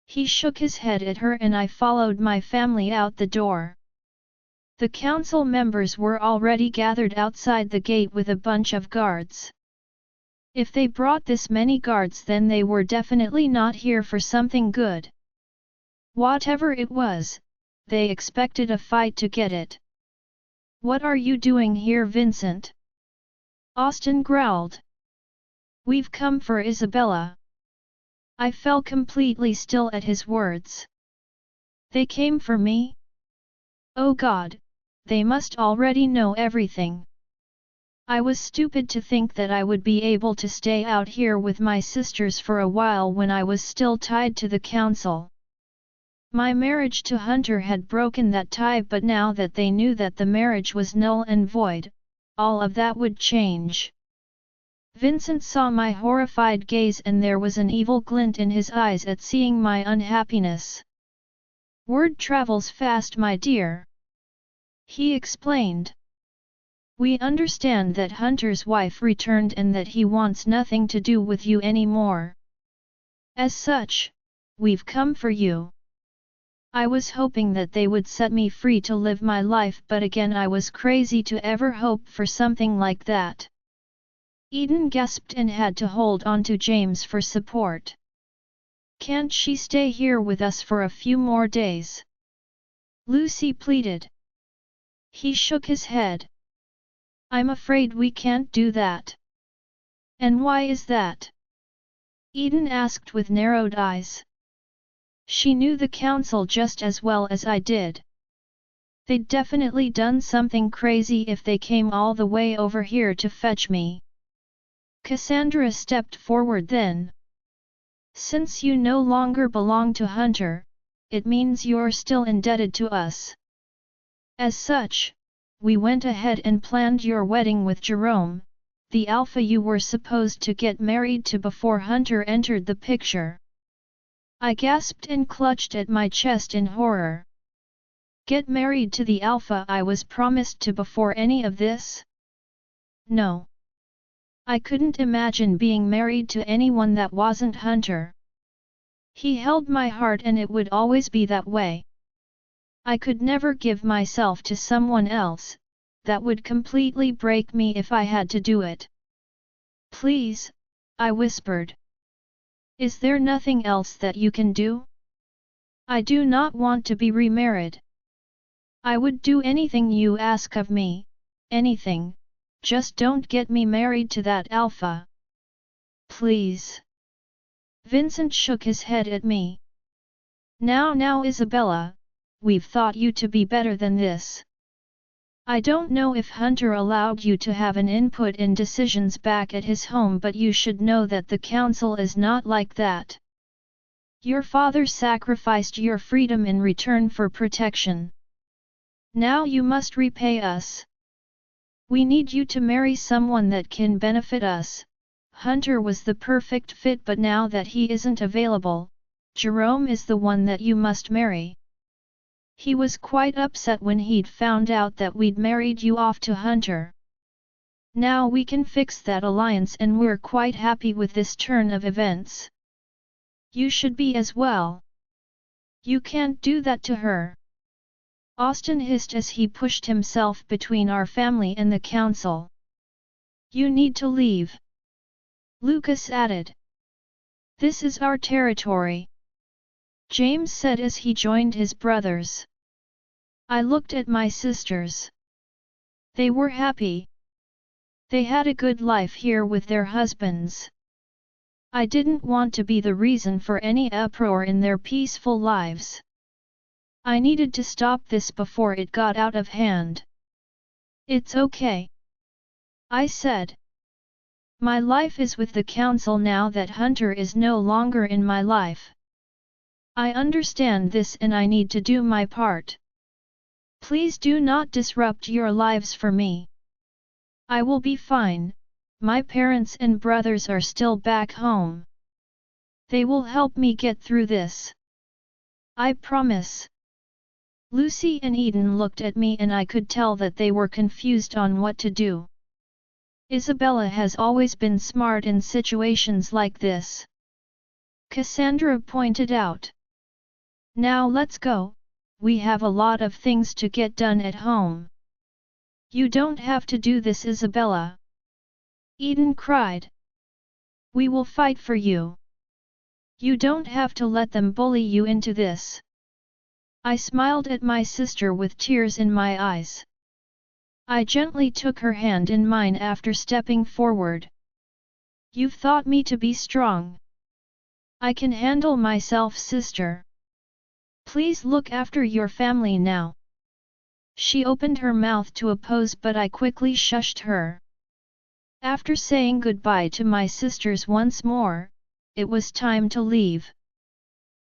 He shook his head at her and I followed my family out the door. The council members were already gathered outside the gate with a bunch of guards. If they brought this many guards, then they were definitely not here for something good. Whatever it was, they expected a fight to get it. What are you doing here, Vincent? Austin growled. We've come for Isabella. I fell completely still at his words. They came for me? Oh God, they must already know everything. I was stupid to think that I would be able to stay out here with my sisters for a while when I was still tied to the council. My marriage to Hunter had broken that tie, but now that they knew that the marriage was null and void, all of that would change. Vincent saw my horrified gaze and there was an evil glint in his eyes at seeing my unhappiness. Word travels fast, my dear. He explained. We understand that Hunter's wife returned and that he wants nothing to do with you anymore. As such, we've come for you. I was hoping that they would set me free to live my life, but again I was crazy to ever hope for something like that. Eden gasped and had to hold on to James for support. Can't she stay here with us for a few more days? Lucy pleaded. He shook his head. I'm afraid we can't do that. And why is that? Eden asked with narrowed eyes. She knew the council just as well as I did. They'd definitely done something crazy if they came all the way over here to fetch me. Cassandra stepped forward then. Since you no longer belong to Hunter, it means you're still indebted to us. As such, we went ahead and planned your wedding with Jerome, the alpha you were supposed to get married to before Hunter entered the picture. I gasped and clutched at my chest in horror. Get married to the alpha I was promised to before any of this? No. I couldn't imagine being married to anyone that wasn't Hunter. He held my heart and it would always be that way. I could never give myself to someone else, that would completely break me if I had to do it. Please, I whispered. Is there nothing else that you can do? I do not want to be remarried. I would do anything you ask of me, anything, just don't get me married to that alpha. Please. Vincent shook his head at me. Now Isabella, we've thought you to be better than this. I don't know if Hunter allowed you to have an input in decisions back at his home, but you should know that the council is not like that. Your father sacrificed your freedom in return for protection. Now you must repay us. We need you to marry someone that can benefit us. Hunter was the perfect fit, but now that he isn't available, Jerome is the one that you must marry. He was quite upset when he'd found out that we'd married you off to Hunter. Now we can fix that alliance and we're quite happy with this turn of events. You should be as well. You can't do that to her. Austin hissed as he pushed himself between our family and the council. You need to leave. Lucas added. This is our territory. James said as he joined his brothers. I looked at my sisters. They were happy. They had a good life here with their husbands. I didn't want to be the reason for any uproar in their peaceful lives. I needed to stop this before it got out of hand. It's okay, I said. My life is with the council now that Hunter is no longer in my life. I understand this and I need to do my part. Please do not disrupt your lives for me. I will be fine. My parents and brothers are still back home. They will help me get through this. I promise. Lucy and Eden looked at me and I could tell that they were confused on what to do. Isabella has always been smart in situations like this, Cassandra pointed out. Now let's go, we have a lot of things to get done at home. You don't have to do this, Isabella. Eden cried. We will fight for you. You don't have to let them bully you into this. I smiled at my sister with tears in my eyes. I gently took her hand in mine after stepping forward. You've taught me to be strong. I can handle myself, sister. Please look after your family now. She opened her mouth to oppose, but I quickly shushed her. After saying goodbye to my sisters once more, it was time to leave.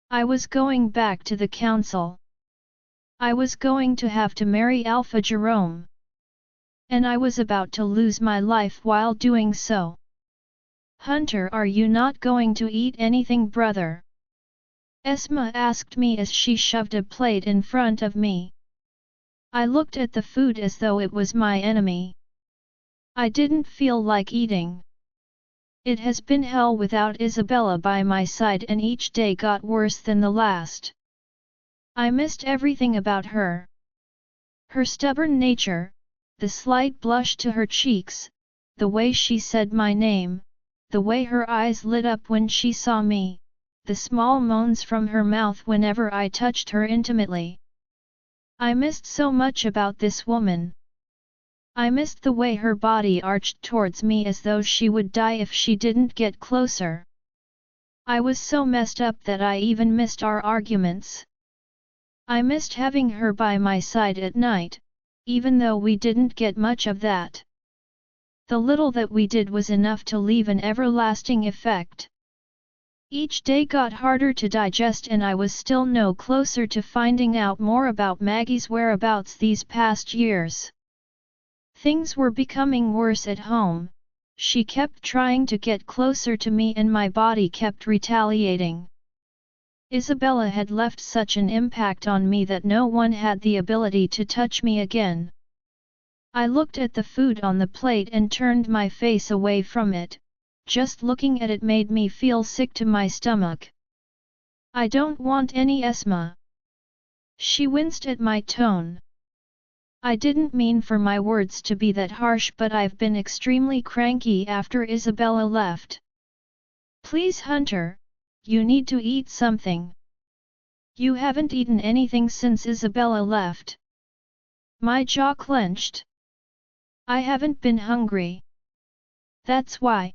I was going back to the council. I was going to have to marry Alpha Jerome. And I was about to lose my life while doing so. Hunter, are you not going to eat anything, brother? Esma asked me as she shoved a plate in front of me. I looked at the food as though it was my enemy. I didn't feel like eating. It has been hell without Isabella by my side, and each day got worse than the last. I missed everything about her. Her stubborn nature, the slight blush to her cheeks, the way she said my name, the way her eyes lit up when she saw me, the small moans from her mouth whenever I touched her intimately. I missed so much about this woman. I missed the way her body arched towards me as though she would die if she didn't get closer. I was so messed up that I even missed our arguments. I missed having her by my side at night, even though we didn't get much of that. The little that we did was enough to leave an everlasting effect. Each day got harder to digest and I was still no closer to finding out more about Maggie's whereabouts these past years. Things were becoming worse at home. She kept trying to get closer to me and my body kept retaliating. Isabella had left such an impact on me that no one had the ability to touch me again. I looked at the food on the plate and turned my face away from it. Just looking at it made me feel sick to my stomach. I don't want any Esma. She winced at my tone. I didn't mean for my words to be that harsh, but I've been extremely cranky after Isabella left. Please, Hunter, you need to eat something. You haven't eaten anything since Isabella left. My jaw clenched. I haven't been hungry. That's why.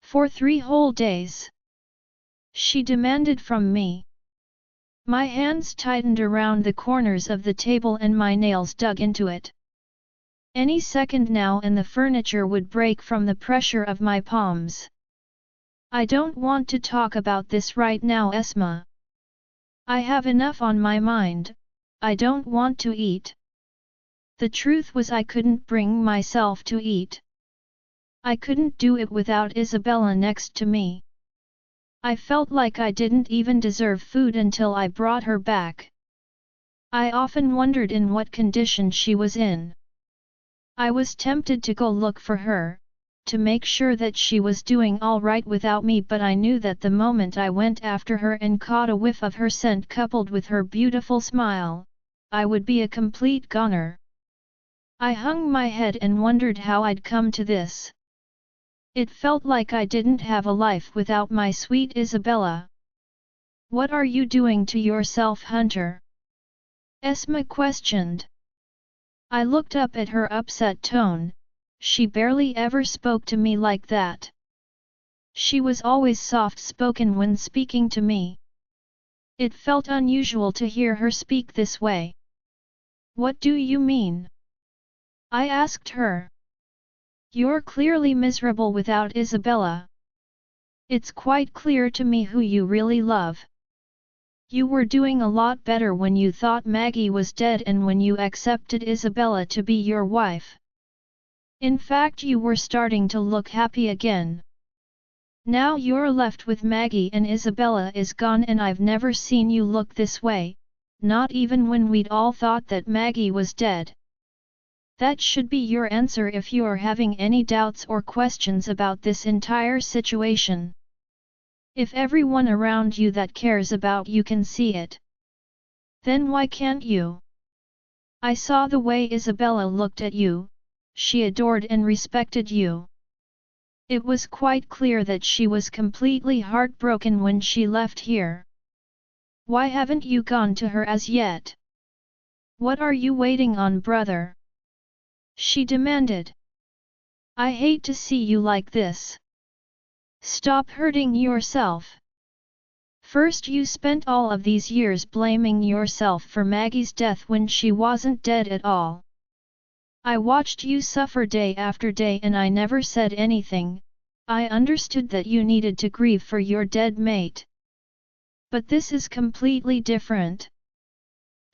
For 3 whole days. She demanded from me. My hands tightened around the corners of the table and my nails dug into it. Any second now and the furniture would break from the pressure of my palms. I don't want to talk about this right now, Esma. I have enough on my mind. I don't want to eat. The truth was I couldn't bring myself to eat. I couldn't do it without Isabella next to me. I felt like I didn't even deserve food until I brought her back. I often wondered in what condition she was in. I was tempted to go look for her, to make sure that she was doing all right without me, but I knew that the moment I went after her and caught a whiff of her scent coupled with her beautiful smile, I would be a complete goner. I hung my head and wondered how I'd come to this. It felt like I didn't have a life without my sweet Isabella. What are you doing to yourself, Hunter? Esma questioned. I looked up at her upset tone. She barely ever spoke to me like that. She was always soft-spoken when speaking to me. It felt unusual to hear her speak this way. What do you mean? I asked her. You're clearly miserable without Isabella. It's quite clear to me who you really love. You were doing a lot better when you thought Maggie was dead and when you accepted Isabella to be your wife. In fact, you were starting to look happy again. Now you're left with Maggie and Isabella is gone, and I've never seen you look this way, not even when we'd all thought that Maggie was dead. That should be your answer if you're having any doubts or questions about this entire situation. If everyone around you that cares about you can see it, then why can't you? I saw the way Isabella looked at you. She adored and respected you. It was quite clear that she was completely heartbroken when she left here. Why haven't you gone to her as yet? What are you waiting on, brother? She demanded. I hate to see you like this. Stop hurting yourself. First, you spent all of these years blaming yourself for Maggie's death when she wasn't dead at all. I watched you suffer day after day and I never said anything. I understood that you needed to grieve for your dead mate. But this is completely different.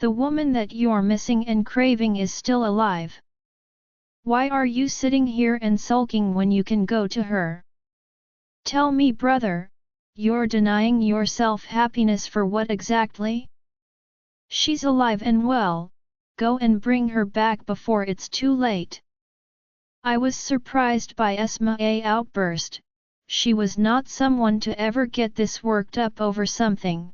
The woman that you're missing and craving is still alive. Why are you sitting here and sulking when you can go to her? Tell me, brother, you're denying yourself happiness for what exactly? She's alive and well. Go and bring her back before it's too late. I was surprised by Esma's outburst. She was not someone to ever get this worked up over something.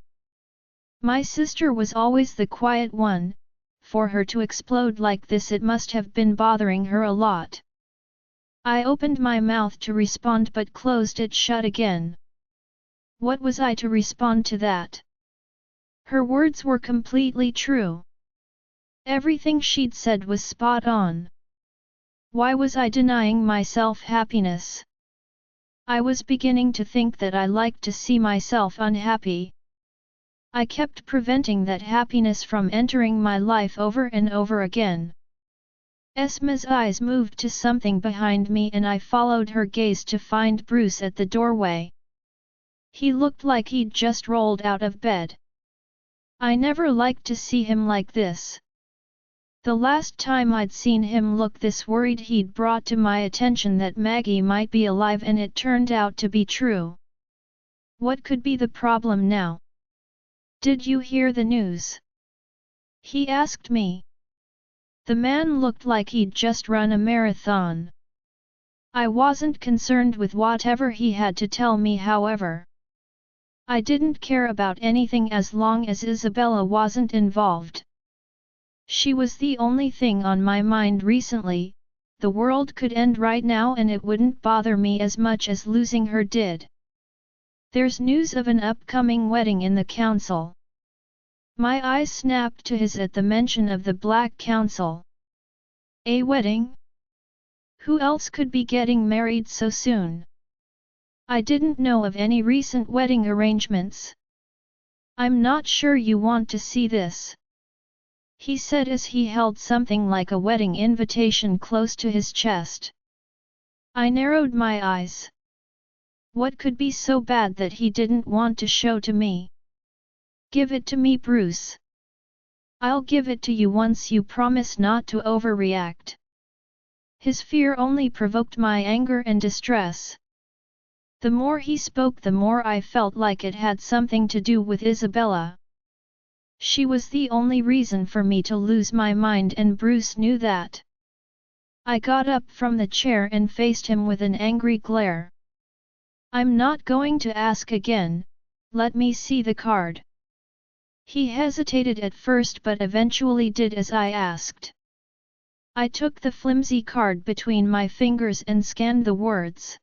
My sister was always the quiet one. For her to explode like this, it must have been bothering her a lot. I opened my mouth to respond but closed it shut again. What was I to respond to that? Her words were completely true. Everything she'd said was spot on. Why was I denying myself happiness? I was beginning to think that I liked to see myself unhappy. I kept preventing that happiness from entering my life over and over again. Esma's eyes moved to something behind me and I followed her gaze to find Bruce at the doorway. He looked like he'd just rolled out of bed. I never liked to see him like this. The last time I'd seen him look this worried he'd brought to my attention that Maggie might be alive and it turned out to be true. What could be the problem now? Did you hear the news? He asked me. The man looked like he'd just run a marathon. I wasn't concerned with whatever he had to tell me, however. I didn't care about anything as long as Isabella wasn't involved. She was the only thing on my mind recently. The world could end right now and it wouldn't bother me as much as losing her did. There's news of an upcoming wedding in the council. My eyes snapped to his at the mention of the Black Council. A wedding? Who else could be getting married so soon? I didn't know of any recent wedding arrangements. I'm not sure you want to see this, he said as he held something like a wedding invitation close to his chest. I narrowed my eyes. What could be so bad that he didn't want to show to me? Give it to me, Bruce. I'll give it to you once you promise not to overreact. His fear only provoked my anger and distress. The more he spoke, the more I felt like it had something to do with Isabella. She was the only reason for me to lose my mind and Bruce knew that. I got up from the chair and faced him with an angry glare. I'm not going to ask again, let me see the card. He hesitated at first but eventually did as I asked. I took the flimsy card between my fingers and scanned the words.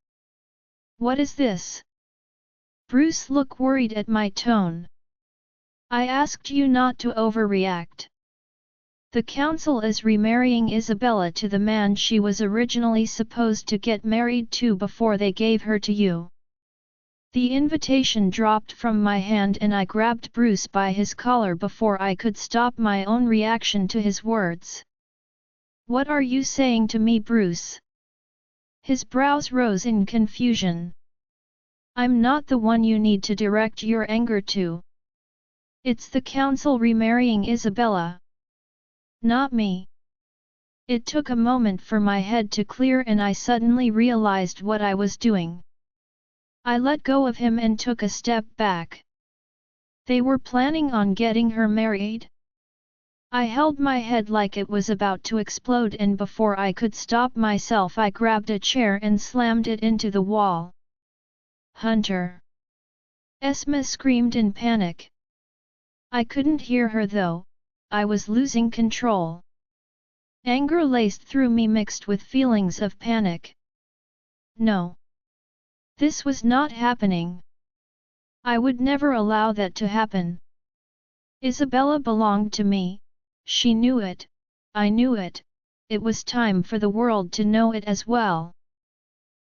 What is this? Bruce looked worried at my tone. I asked you not to overreact. The council is remarrying Isabella to the man she was originally supposed to get married to before they gave her to you. The invitation dropped from my hand and I grabbed Bruce by his collar before I could stop my own reaction to his words. What are you saying to me, Bruce? His brows rose in confusion. I'm not the one you need to direct your anger to. It's the council remarrying Isabella. Not me. It took a moment for my head to clear and I suddenly realized what I was doing. I let go of him and took a step back. They were planning on getting her married? I held my head like it was about to explode and before I could stop myself I grabbed a chair and slammed it into the wall. Hunter! Esma screamed in panic. I couldn't hear her though, I was losing control. Anger laced through me mixed with feelings of panic. No. This was not happening. I would never allow that to happen. Isabella belonged to me, she knew it, I knew it, it was time for the world to know it as well.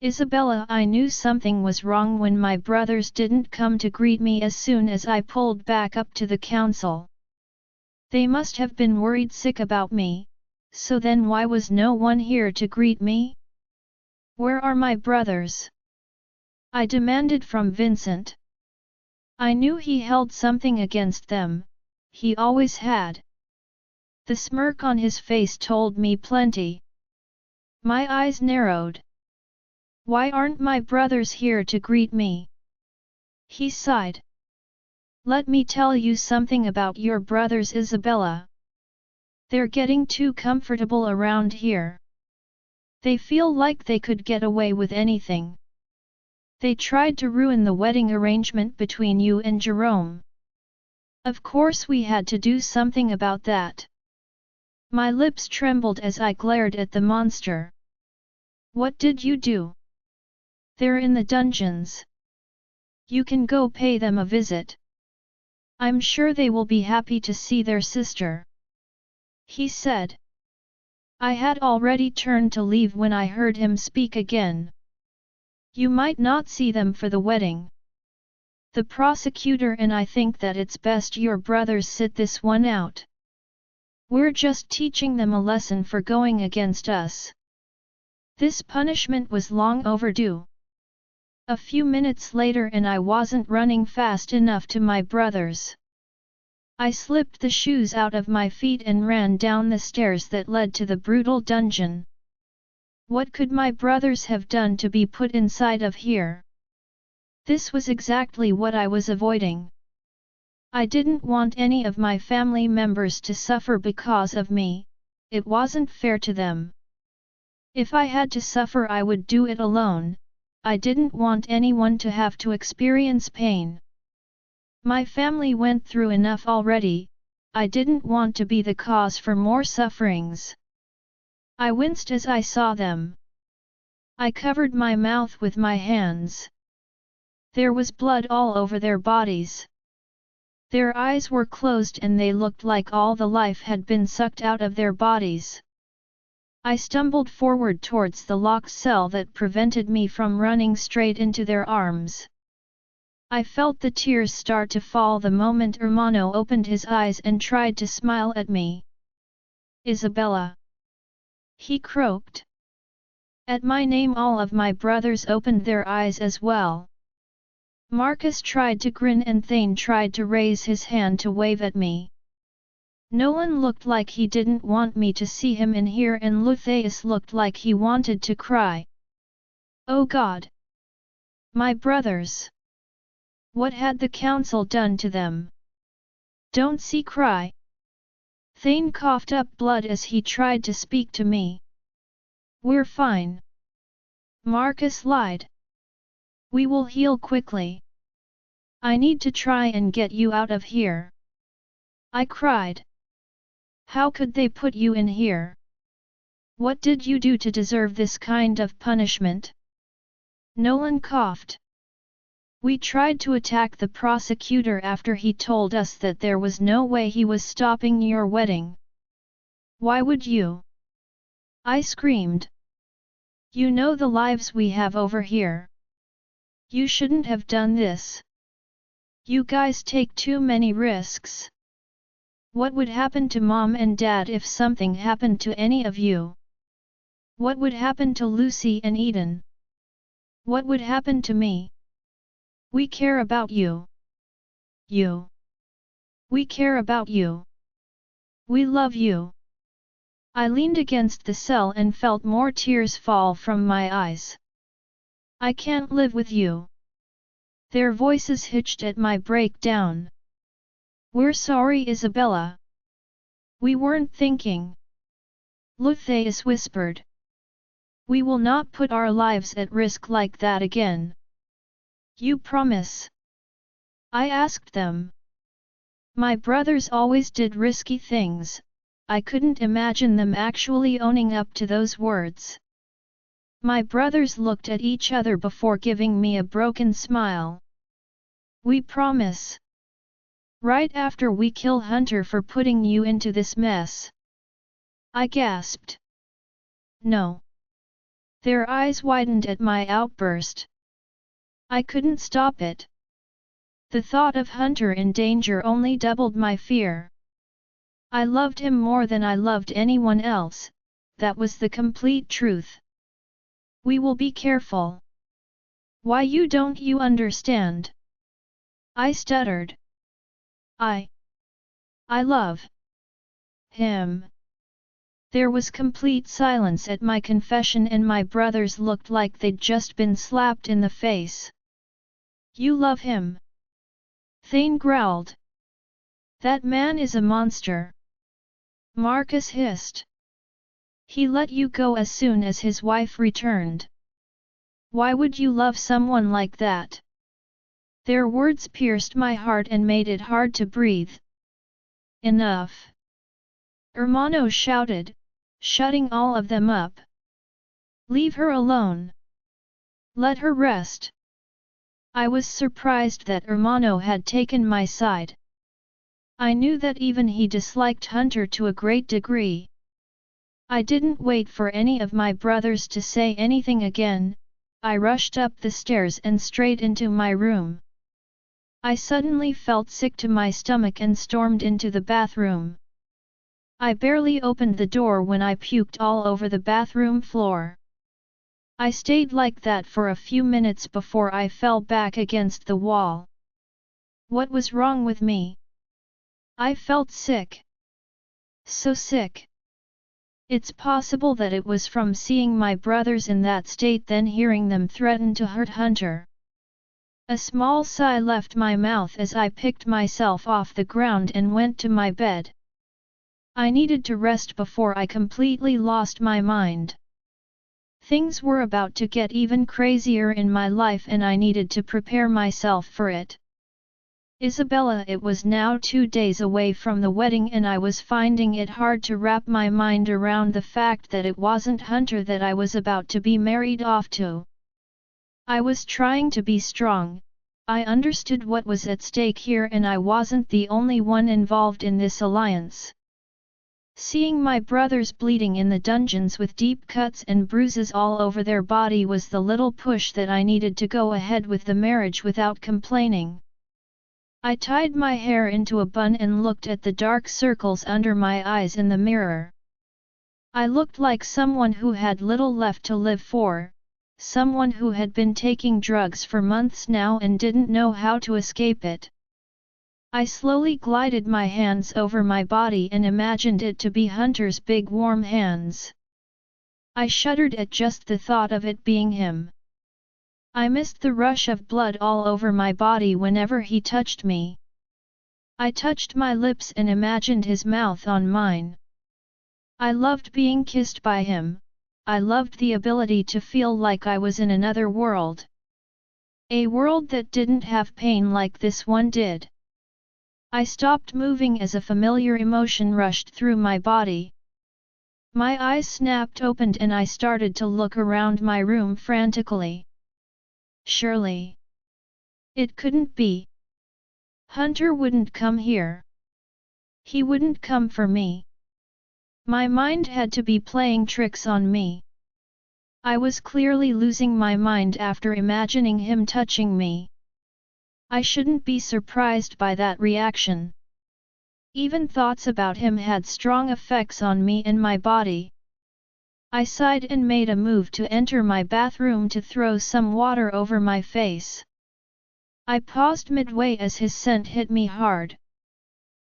Isabella, I knew something was wrong when my brothers didn't come to greet me as soon as I pulled back up to the council. They must have been worried sick about me, so then why was no one here to greet me? Where are my brothers? I demanded from Vincent. I knew he held something against them, he always had. The smirk on his face told me plenty. My eyes narrowed. Why aren't my brothers here to greet me? He sighed. Let me tell you something about your brothers, Isabella. They're getting too comfortable around here. They feel like they could get away with anything. They tried to ruin the wedding arrangement between you and Jerome. Of course we had to do something about that. My lips trembled as I glared at the monster. What did you do? They're in the dungeons. You can go pay them a visit. I'm sure they will be happy to see their sister. He said. I had already turned to leave when I heard him speak again. You might not see them for the wedding. The prosecutor and I think that it's best your brothers sit this one out. We're just teaching them a lesson for going against us. This punishment was long overdue. A few minutes later and I wasn't running fast enough to my brothers. I slipped the shoes out of my feet and ran down the stairs that led to the brutal dungeon. What could my brothers have done to be put inside of here? This was exactly what I was avoiding. I didn't want any of my family members to suffer because of me. It wasn't fair to them. If I had to suffer, I would do it alone. I didn't want anyone to have to experience pain. My family went through enough already. I didn't want to be the cause for more sufferings. I winced as I saw them. I covered my mouth with my hands. There was blood all over their bodies. Their eyes were closed and they looked like all the life had been sucked out of their bodies. I stumbled forward towards the locked cell that prevented me from running straight into their arms. I felt the tears start to fall the moment Hermano opened his eyes and tried to smile at me. Isabella! He croaked. At my name all of my brothers opened their eyes as well. Marcus tried to grin and Thane tried to raise his hand to wave at me. Nolan looked like he didn't want me to see him in here and Lutheus looked like he wanted to cry. Oh God! My brothers! What had the council done to them? Don't see cry. Thane coughed up blood as he tried to speak to me. We're fine. Marcus lied. We will heal quickly. I need to try and get you out of here. I cried. How could they put you in here? What did you do to deserve this kind of punishment? Nolan coughed. We tried to attack the prosecutor after he told us that there was no way he was stopping your wedding. Why would you? I screamed. You know the lives we have over here. You shouldn't have done this. You guys take too many risks. What would happen to Mom and Dad if something happened to any of you? What would happen to Lucy and Eden? What would happen to me? We care about you. You. We care about you. We love you. I leaned against the cell and felt more tears fall from my eyes. I can't live with you. Their voices hitched at my breakdown. We're sorry, Isabella. We weren't thinking. Lutheus whispered. We will not put our lives at risk like that again. You promise? I asked them. My brothers always did risky things. I couldn't imagine them actually owning up to those words. My brothers looked at each other before giving me a broken smile. We promise. Right after we kill Hunter for putting you into this mess. I gasped. No. Their eyes widened at my outburst. I couldn't stop it. The thought of Hunter in danger only doubled my fear. I loved him more than I loved anyone else, that was the complete truth. We will be careful. Why don't you understand? I stuttered. I love him. There was complete silence at my confession and my brothers looked like they'd just been slapped in the face. You love him? Thane growled. That man is a monster. Marcus hissed. He let you go as soon as his wife returned. Why would you love someone like that? Their words pierced my heart and made it hard to breathe. Enough! Hermano shouted, shutting all of them up. Leave her alone. Let her rest. I was surprised that Hermano had taken my side. I knew that even he disliked Hunter to a great degree. I didn't wait for any of my brothers to say anything again. I rushed up the stairs and straight into my room. I suddenly felt sick to my stomach and stormed into the bathroom. I barely opened the door when I puked all over the bathroom floor. I stayed like that for a few minutes before I fell back against the wall. What was wrong with me? I felt sick. So sick. It's possible that it was from seeing my brothers in that state, then hearing them threaten to hurt Hunter. A small sigh left my mouth as I picked myself off the ground and went to my bed. I needed to rest before I completely lost my mind. Things were about to get even crazier in my life and I needed to prepare myself for it. Isabella, it was now 2 days away from the wedding and I was finding it hard to wrap my mind around the fact that it wasn't Hunter that I was about to be married off to. I was trying to be strong. I understood what was at stake here and I wasn't the only one involved in this alliance. Seeing my brothers bleeding in the dungeons with deep cuts and bruises all over their body was the little push that I needed to go ahead with the marriage without complaining. I tied my hair into a bun and looked at the dark circles under my eyes in the mirror. I looked like someone who had little left to live for, someone who had been taking drugs for months now and didn't know how to escape it. I slowly glided my hands over my body and imagined it to be Hunter's big warm hands. I shuddered at just the thought of it being him. I missed the rush of blood all over my body whenever he touched me. I touched my lips and imagined his mouth on mine. I loved being kissed by him. I loved the ability to feel like I was in another world. A world that didn't have pain like this one did. I stopped moving as a familiar emotion rushed through my body. My eyes snapped open and I started to look around my room frantically. Surely. It couldn't be. Hunter wouldn't come here. He wouldn't come for me. My mind had to be playing tricks on me. I was clearly losing my mind after imagining him touching me. I shouldn't be surprised by that reaction. Even thoughts about him had strong effects on me and my body. I sighed and made a move to enter my bathroom to throw some water over my face. I paused midway as his scent hit me hard.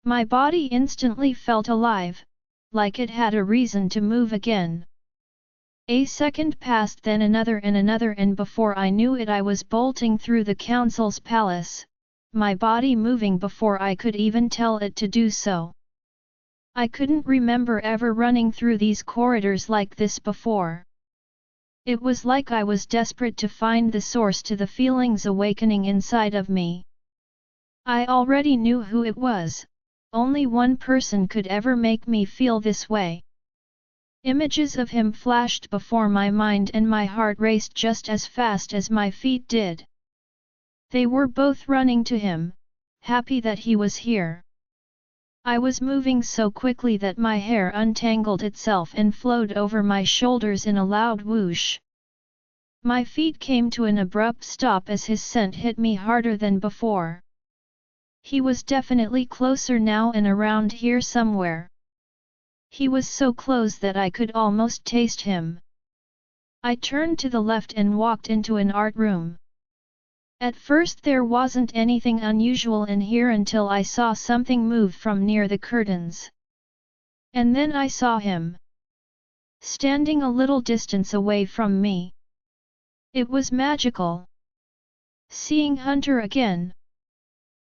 My body instantly felt alive, like it had a reason to move again. A second passed, then another, and before I knew it I was bolting through the council's palace, my body moving before I could even tell it to do so. I couldn't remember ever running through these corridors like this before. It was like I was desperate to find the source to the feelings awakening inside of me. I already knew who it was. Only one person could ever make me feel this way. Images of him flashed before my mind and my heart raced just as fast as my feet did. They were both running to him, happy that he was here. I was moving so quickly that my hair untangled itself and flowed over my shoulders in a loud whoosh. My feet came to an abrupt stop as his scent hit me harder than before. He was definitely closer now and around here somewhere. He was so close that I could almost taste him. I turned to the left and walked into an art room. At first there wasn't anything unusual in here until I saw something move from near the curtains. And then I saw him. Standing a little distance away from me. It was magical. Seeing Hunter again.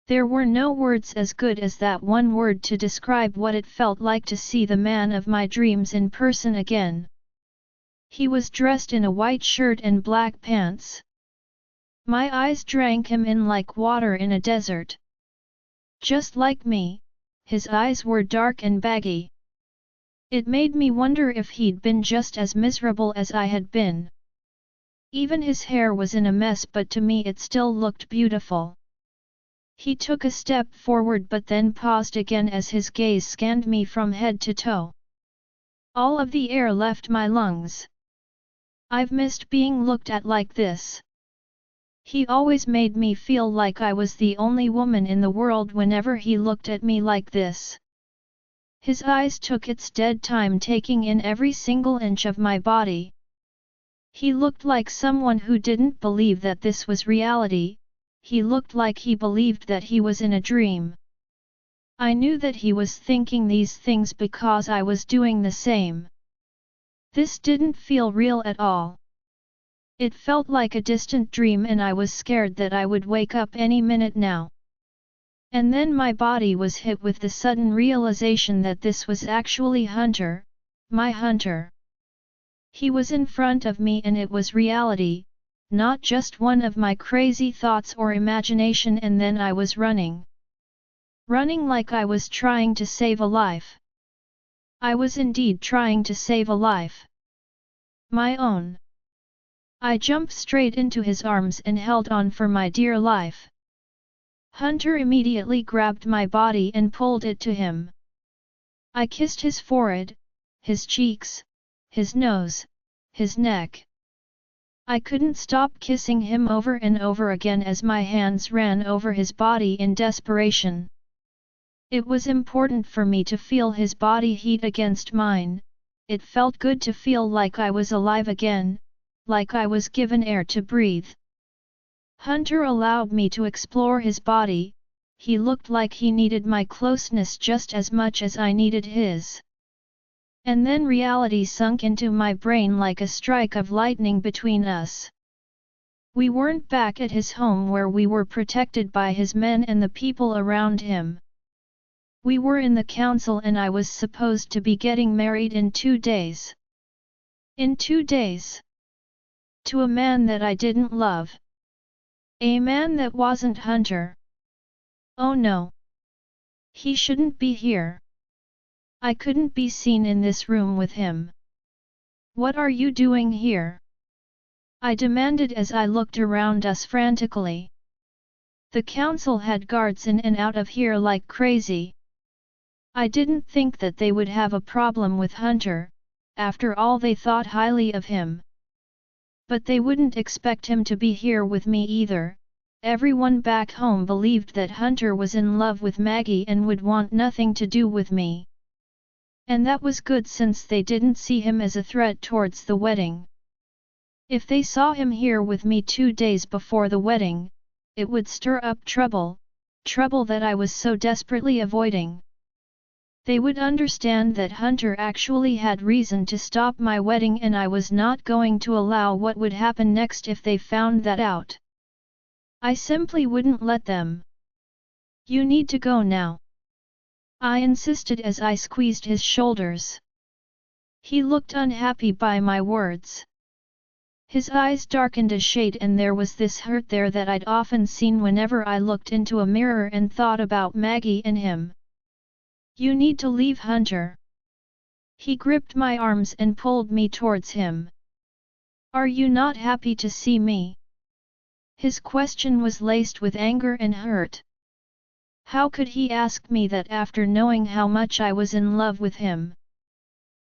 There were no words as good as that one word to describe what it felt like to see the man of my dreams in person again. He was dressed in a white shirt and black pants. My eyes drank him in like water in a desert. Just like me, his eyes were dark and baggy. It made me wonder if he'd been just as miserable as I had been. Even his hair was in a mess, but to me it still looked beautiful. He took a step forward but then paused again as his gaze scanned me from head to toe. All of the air left my lungs. I've missed being looked at like this. He always made me feel like I was the only woman in the world whenever he looked at me like this. His eyes took its dead time taking in every single inch of my body. He looked like someone who didn't believe that this was reality, he looked like he believed that he was in a dream. I knew that he was thinking these things because I was doing the same. This didn't feel real at all. It felt like a distant dream and I was scared that I would wake up any minute now. And then my body was hit with the sudden realization that this was actually Hunter, my Hunter. He was in front of me and it was reality, not just one of my crazy thoughts or imagination, and then I was running. Running like I was trying to save a life. I was indeed trying to save a life. My own. I jumped straight into his arms and held on for my dear life. Hunter immediately grabbed my body and pulled it to him. I kissed his forehead, his cheeks, his nose, his neck. I couldn't stop kissing him over and over again as my hands ran over his body in desperation. It was important for me to feel his body heat against mine. It felt good to feel like I was alive again, like I was given air to breathe. Hunter allowed me to explore his body. He looked like he needed my closeness just as much as I needed his. And then reality sunk into my brain like a strike of lightning between us. We weren't back at his home where we were protected by his men and the people around him. We were in the council and I was supposed to be getting married in 2 days. In 2 days. To a man that I didn't love. A man that wasn't Hunter. Oh no. He shouldn't be here. I couldn't be seen in this room with him. What are you doing here? I demanded as I looked around us frantically. The council had guards in and out of here like crazy. I didn't think that they would have a problem with Hunter, after all they thought highly of him. But they wouldn't expect him to be here with me either. Everyone back home believed that Hunter was in love with Maggie and would want nothing to do with me. And that was good since they didn't see him as a threat towards the wedding. If they saw him here with me 2 days before the wedding, it would stir up trouble, trouble that I was so desperately avoiding. They would understand that Hunter actually had reason to stop my wedding and I was not going to allow what would happen next if they found that out. I simply wouldn't let them. You need to go now. I insisted as I squeezed his shoulders. He looked unhappy by my words. His eyes darkened a shade and there was this hurt there that I'd often seen whenever I looked into a mirror and thought about Maggie and him. You need to leave Hunter. He gripped my arms and pulled me towards him. Are you not happy to see me? His question was laced with anger and hurt. How could he ask me that after knowing how much I was in love with him?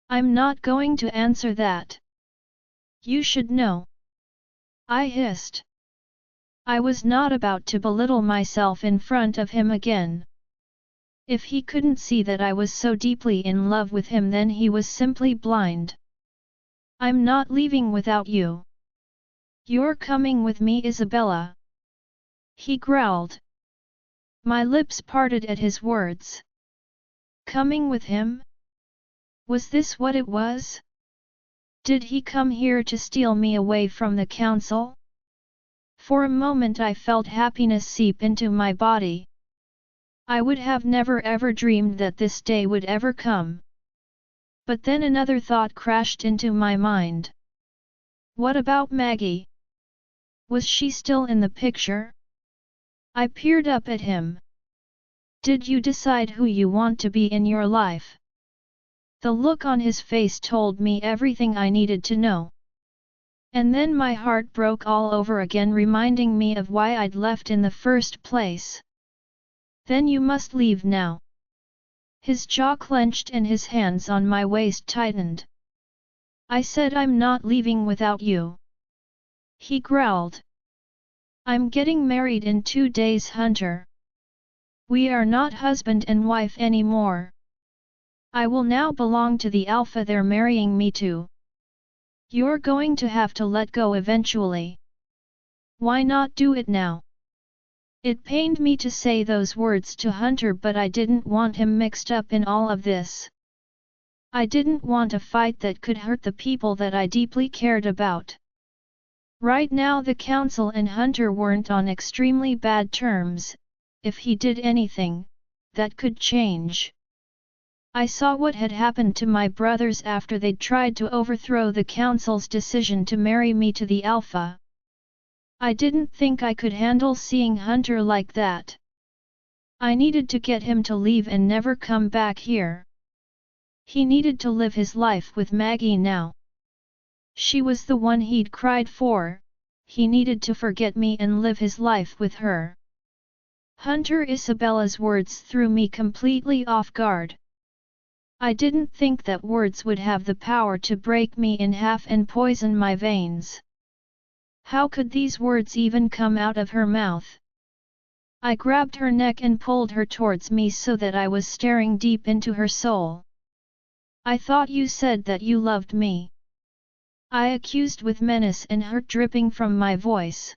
I'm not going to answer that. You should know. I hissed. I was not about to belittle myself in front of him again. If he couldn't see that I was so deeply in love with him, then he was simply blind. I'm not leaving without you. You're coming with me, Isabella. He growled. My lips parted at his words. Coming with him? Was this what it was? Did he come here to steal me away from the council? For a moment I felt happiness seep into my body. I would have never ever dreamed that this day would ever come. But then another thought crashed into my mind. What about Maggie? Was she still in the picture? I peered up at him. Did you decide who you want to be in your life? The look on his face told me everything I needed to know. And then my heart broke all over again, reminding me of why I'd left in the first place. Then you must leave now. His jaw clenched and his hands on my waist tightened. I said I'm not leaving without you. He growled. I'm getting married in 2 days, Hunter. We are not husband and wife anymore. I will now belong to the Alpha they're marrying me to. You're going to have to let go eventually. Why not do it now? It pained me to say those words to Hunter, but I didn't want him mixed up in all of this. I didn't want a fight that could hurt the people that I deeply cared about. Right now the council and Hunter weren't on extremely bad terms. If he did anything, that could change. I saw what had happened to my brothers after they'd tried to overthrow the council's decision to marry me to the Alpha. I didn't think I could handle seeing Hunter like that. I needed to get him to leave and never come back here. He needed to live his life with Maggie now. She was the one he'd cried for. He needed to forget me and live his life with her. Hunter, Isabella's words threw me completely off guard. I didn't think that words would have the power to break me in half and poison my veins. How could these words even come out of her mouth? I grabbed her neck and pulled her towards me so that I was staring deep into her soul. I thought you said that you loved me. I accused with menace and hurt dripping from my voice.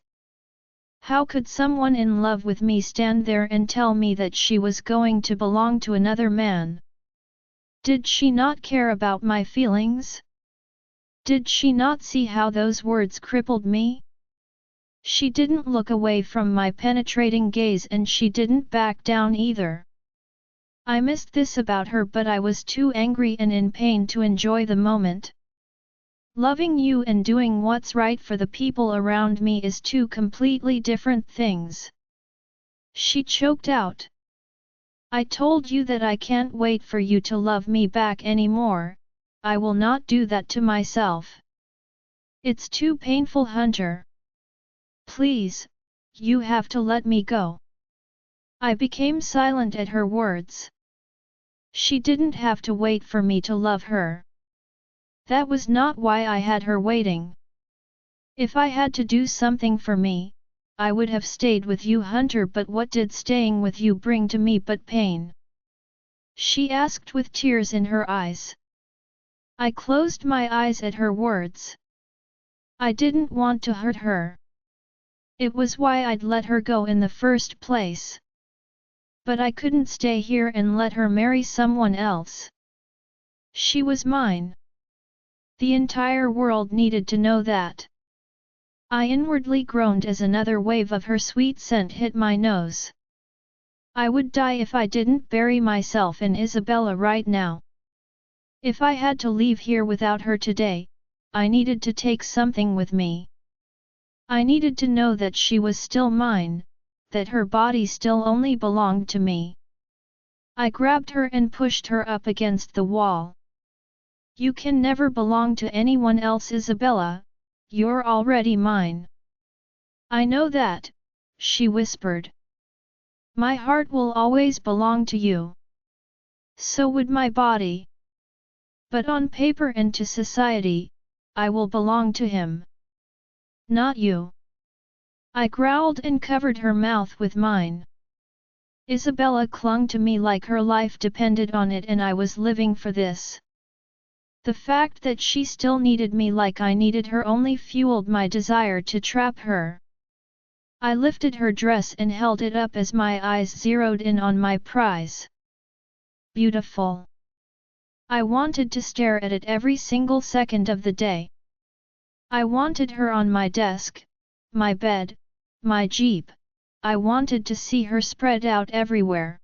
How could someone in love with me stand there and tell me that she was going to belong to another man? Did she not care about my feelings? Did she not see how those words crippled me? She didn't look away from my penetrating gaze and she didn't back down either. I missed this about her, but I was too angry and in pain to enjoy the moment. Loving you and doing what's right for the people around me is two completely different things. She choked out. I told you that I can't wait for you to love me back anymore. I will not do that to myself. It's too painful, Hunter. Please, you have to let me go. I became silent at her words. She didn't have to wait for me to love her. That was not why I had her waiting. If I had to do something for me, I would have stayed with you, Hunter, but what did staying with you bring to me but pain? She asked with tears in her eyes. I closed my eyes at her words. I didn't want to hurt her. It was why I'd let her go in the first place. But I couldn't stay here and let her marry someone else. She was mine. The entire world needed to know that. I inwardly groaned as another wave of her sweet scent hit my nose. I would die if I didn't bury myself in Isabella right now. If I had to leave here without her today, I needed to take something with me. I needed to know that she was still mine, that her body still only belonged to me. I grabbed her and pushed her up against the wall. You can never belong to anyone else, Isabella. You're already mine. I know that, she whispered. My heart will always belong to you. So would my body. But on paper and to society, I will belong to him. Not you. I growled and covered her mouth with mine. Isabella clung to me like her life depended on it, and I was living for this. The fact that she still needed me like I needed her only fueled my desire to trap her. I lifted her dress and held it up as my eyes zeroed in on my prize. Beautiful. I wanted to stare at it every single second of the day. I wanted her on my desk, my bed, my jeep. I wanted to see her spread out everywhere.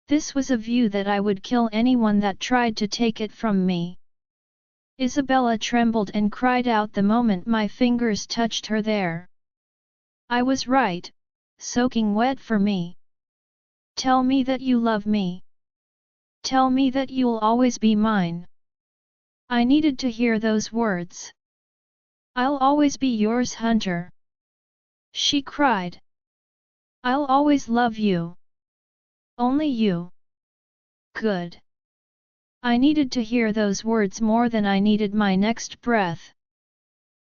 This was a view that I would kill anyone that tried to take it from me. Isabella trembled and cried out the moment my fingers touched her there. I was right, soaking wet for me. Tell me that you love me. Tell me that you'll always be mine. I needed to hear those words. I'll always be yours, Hunter. She cried. I'll always love you. Only you. Good. I needed to hear those words more than I needed my next breath.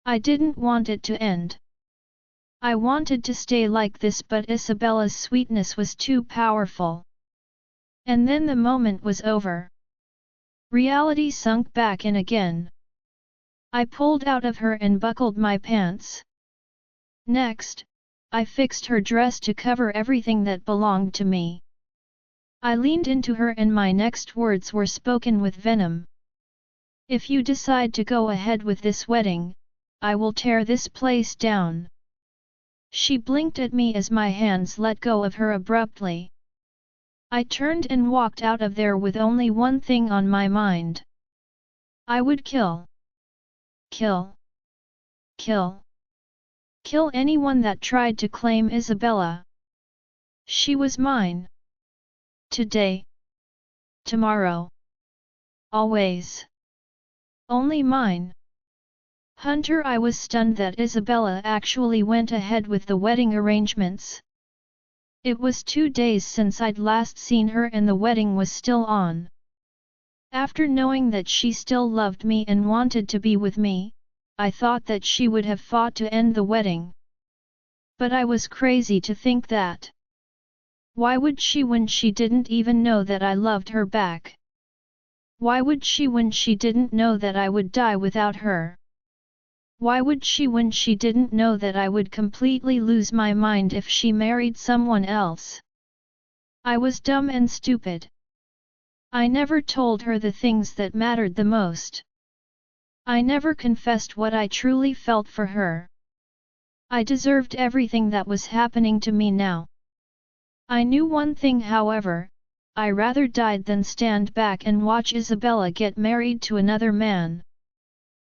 I didn't want it to end. I wanted to stay like this, but Isabella's sweetness was too powerful. And then the moment was over. Reality sunk back in again. I pulled out of her and buckled my pants. Next, I fixed her dress to cover everything that belonged to me. I leaned into her and my next words were spoken with venom. If you decide to go ahead with this wedding, I will tear this place down. She blinked at me as my hands let go of her abruptly. I turned and walked out of there with only one thing on my mind. I would kill. Kill. Kill. Kill anyone that tried to claim Isabella. She was mine. Today. Tomorrow. Always. Only mine. Hunter, I was stunned that Isabella actually went ahead with the wedding arrangements. It was 2 days since I'd last seen her and the wedding was still on. After knowing that she still loved me and wanted to be with me, I thought that she would have fought to end the wedding. But I was crazy to think that. Why would she when she didn't even know that I loved her back? Why would she when she didn't know that I would die without her? Why would she when she didn't know that I would completely lose my mind if she married someone else? I was dumb and stupid. I never told her the things that mattered the most. I never confessed what I truly felt for her. I deserved everything that was happening to me now. I knew one thing, however, I rather died than stand back and watch Isabella get married to another man.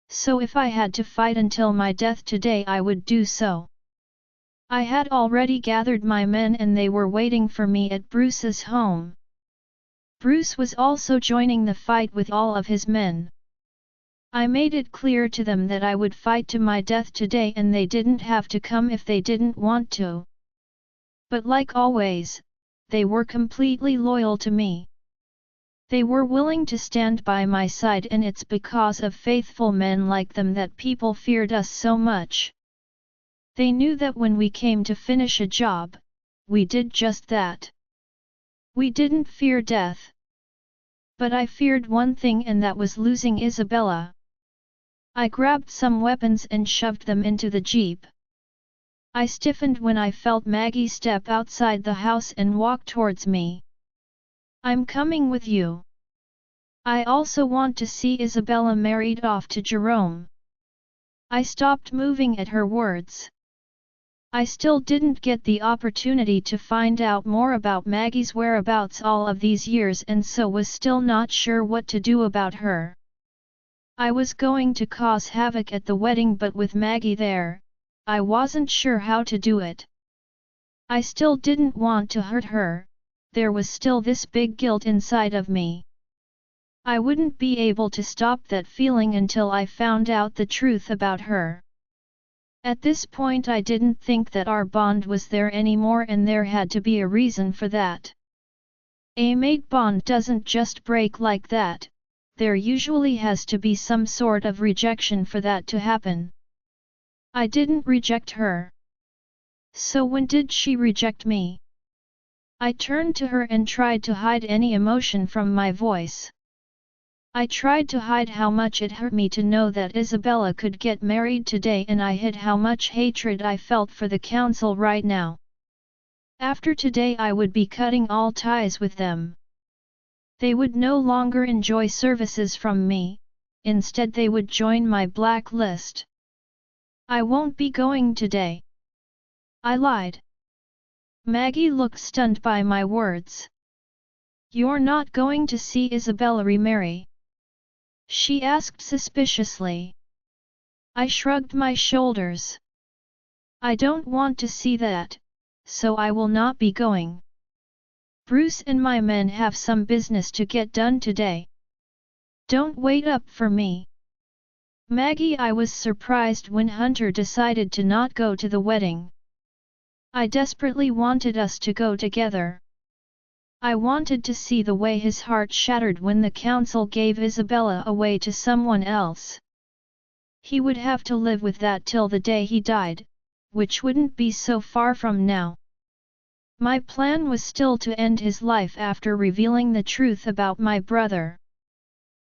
So if I had to fight until my death today, I would do so. I had already gathered my men and they were waiting for me at Bruce's home. Bruce was also joining the fight with all of his men. I made it clear to them that I would fight to my death today and they didn't have to come if they didn't want to. But like always, they were completely loyal to me. They were willing to stand by my side, and it's because of faithful men like them that people feared us so much. They knew that when we came to finish a job, we did just that. We didn't fear death. But I feared one thing, and that was losing Isabella. I grabbed some weapons and shoved them into the jeep. I stiffened when I felt Maggie step outside the house and walk towards me. I'm coming with you. I also want to see Isabella married off to Jerome. I stopped moving at her words. I still didn't get the opportunity to find out more about Maggie's whereabouts all of these years, and so was still not sure what to do about her. I was going to cause havoc at the wedding, but with Maggie there, I wasn't sure how to do it. I still didn't want to hurt her. There was still this big guilt inside of me. I wouldn't be able to stop that feeling until I found out the truth about her. At this point I didn't think that our bond was there anymore, and there had to be a reason for that. A mate bond doesn't just break like that, there usually has to be some sort of rejection for that to happen. I didn't reject her. So when did she reject me? I turned to her and tried to hide any emotion from my voice. I tried to hide how much it hurt me to know that Isabella could get married today, and I hid how much hatred I felt for the council right now. After today I would be cutting all ties with them. They would no longer enjoy services from me, instead they would join my blacklist. I won't be going today. I lied. Maggie looked stunned by my words. You're not going to see Isabella remarry? She asked suspiciously. I shrugged my shoulders. I don't want to see that, so I will not be going. Bruce and my men have some business to get done today. Don't wait up for me. Maggie, I was surprised when Hunter decided to not go to the wedding. I desperately wanted us to go together. I wanted to see the way his heart shattered when the council gave Isabella away to someone else. He would have to live with that till the day he died, which wouldn't be so far from now. My plan was still to end his life after revealing the truth about my brother.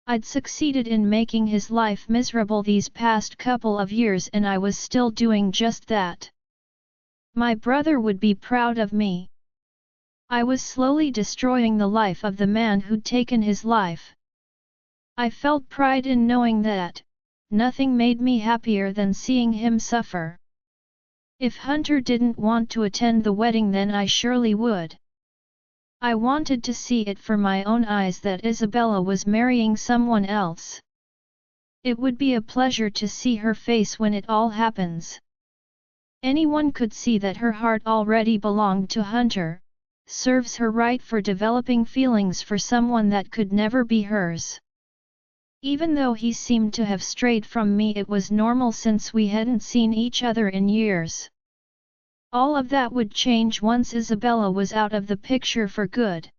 I'd succeeded in making his life miserable these past couple of years and I was still doing just that. My brother would be proud of me. I was slowly destroying the life of the man who'd taken his life. I felt pride in knowing that. Nothing made me happier than seeing him suffer. If Hunter didn't want to attend the wedding then I surely would. I wanted to see it for my own eyes that Isabella was marrying someone else. It would be a pleasure to see her face when it all happens. Anyone could see that her heart already belonged to Hunter, serves her right for developing feelings for someone that could never be hers. Even though he seemed to have strayed from me, it was normal since we hadn't seen each other in years. All of that would change once Isabella was out of the picture for good.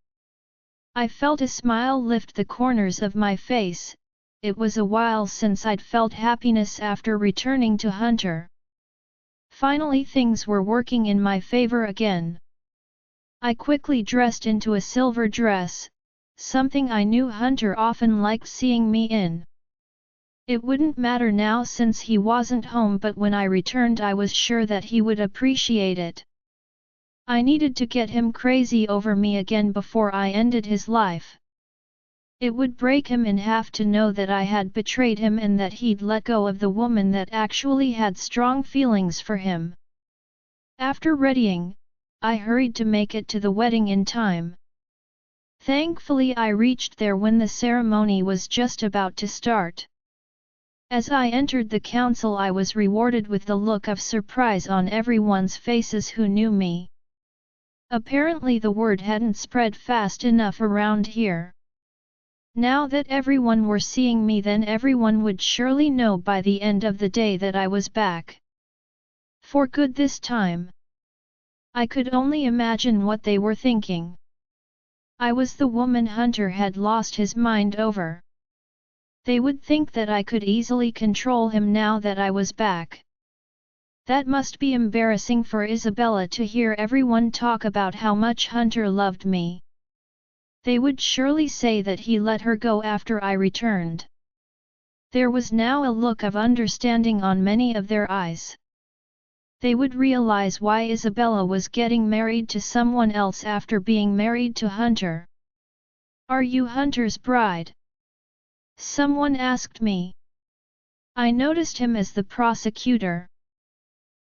I felt a smile lift the corners of my face. It was a while since I'd felt happiness after returning to Hunter. Finally things were working in my favor again. I quickly dressed into a silver dress, something I knew Hunter often liked seeing me in. It wouldn't matter now since he wasn't home, but when I returned I was sure that he would appreciate it. I needed to get him crazy over me again before I ended his life. It would break him in half to know that I had betrayed him and that he'd let go of the woman that actually had strong feelings for him. After readying, I hurried to make it to the wedding in time. Thankfully I reached there when the ceremony was just about to start. As I entered the council I was rewarded with the look of surprise on everyone's faces who knew me. Apparently the word hadn't spread fast enough around here. Now that everyone were seeing me, then everyone would surely know by the end of the day that I was back. For good this time. I could only imagine what they were thinking. I was the woman Hunter had lost his mind over. They would think that I could easily control him now that I was back. That must be embarrassing for Isabella to hear everyone talk about how much Hunter loved me. They would surely say that he let her go after I returned. There was now a look of understanding on many of their eyes. They would realize why Isabella was getting married to someone else after being married to Hunter. "Are you Hunter's bride?" someone asked me. I noticed him as the prosecutor.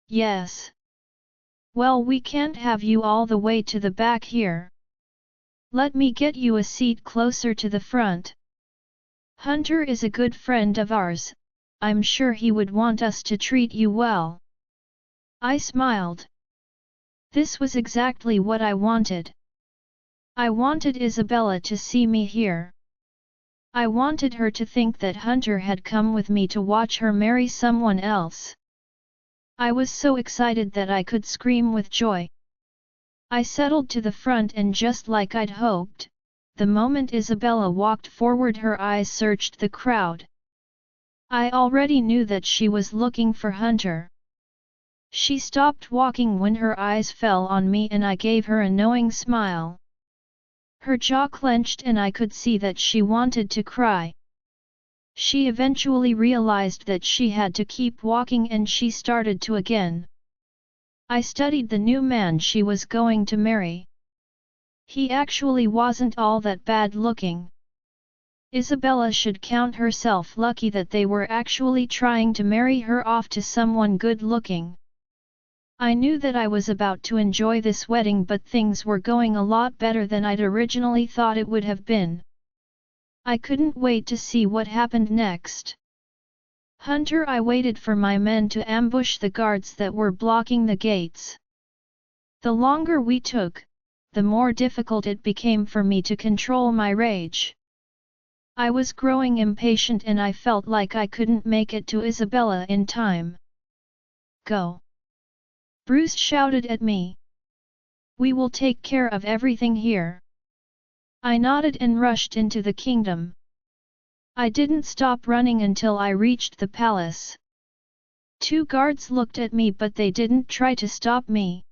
"Yes." "Well, we can't have you all the way to the back here. Let me get you a seat closer to the front. Hunter is a good friend of ours, I'm sure he would want us to treat you well." I smiled. This was exactly what I wanted. I wanted Isabella to see me here. I wanted her to think that Hunter had come with me to watch her marry someone else. I was so excited that I could scream with joy. I settled to the front and just like I'd hoped, the moment Isabella walked forward her eyes searched the crowd. I already knew that she was looking for Hunter. She stopped walking when her eyes fell on me and I gave her a knowing smile. Her jaw clenched and I could see that she wanted to cry. She eventually realized that she had to keep walking and she started to again. I studied the new man she was going to marry. He actually wasn't all that bad looking. Isabella should count herself lucky that they were actually trying to marry her off to someone good looking. I knew that I was about to enjoy this wedding, but things were going a lot better than I'd originally thought it would have been. I couldn't wait to see what happened next. Hunter, I waited for my men to ambush the guards that were blocking the gates. The longer we took, the more difficult it became for me to control my rage. I was growing impatient and I felt like I couldn't make it to Isabella in time. "Go!" Bruce shouted at me. "We will take care of everything here." I nodded and rushed into the kingdom. I didn't stop running until I reached the palace. 2 guards looked at me but they didn't try to stop me.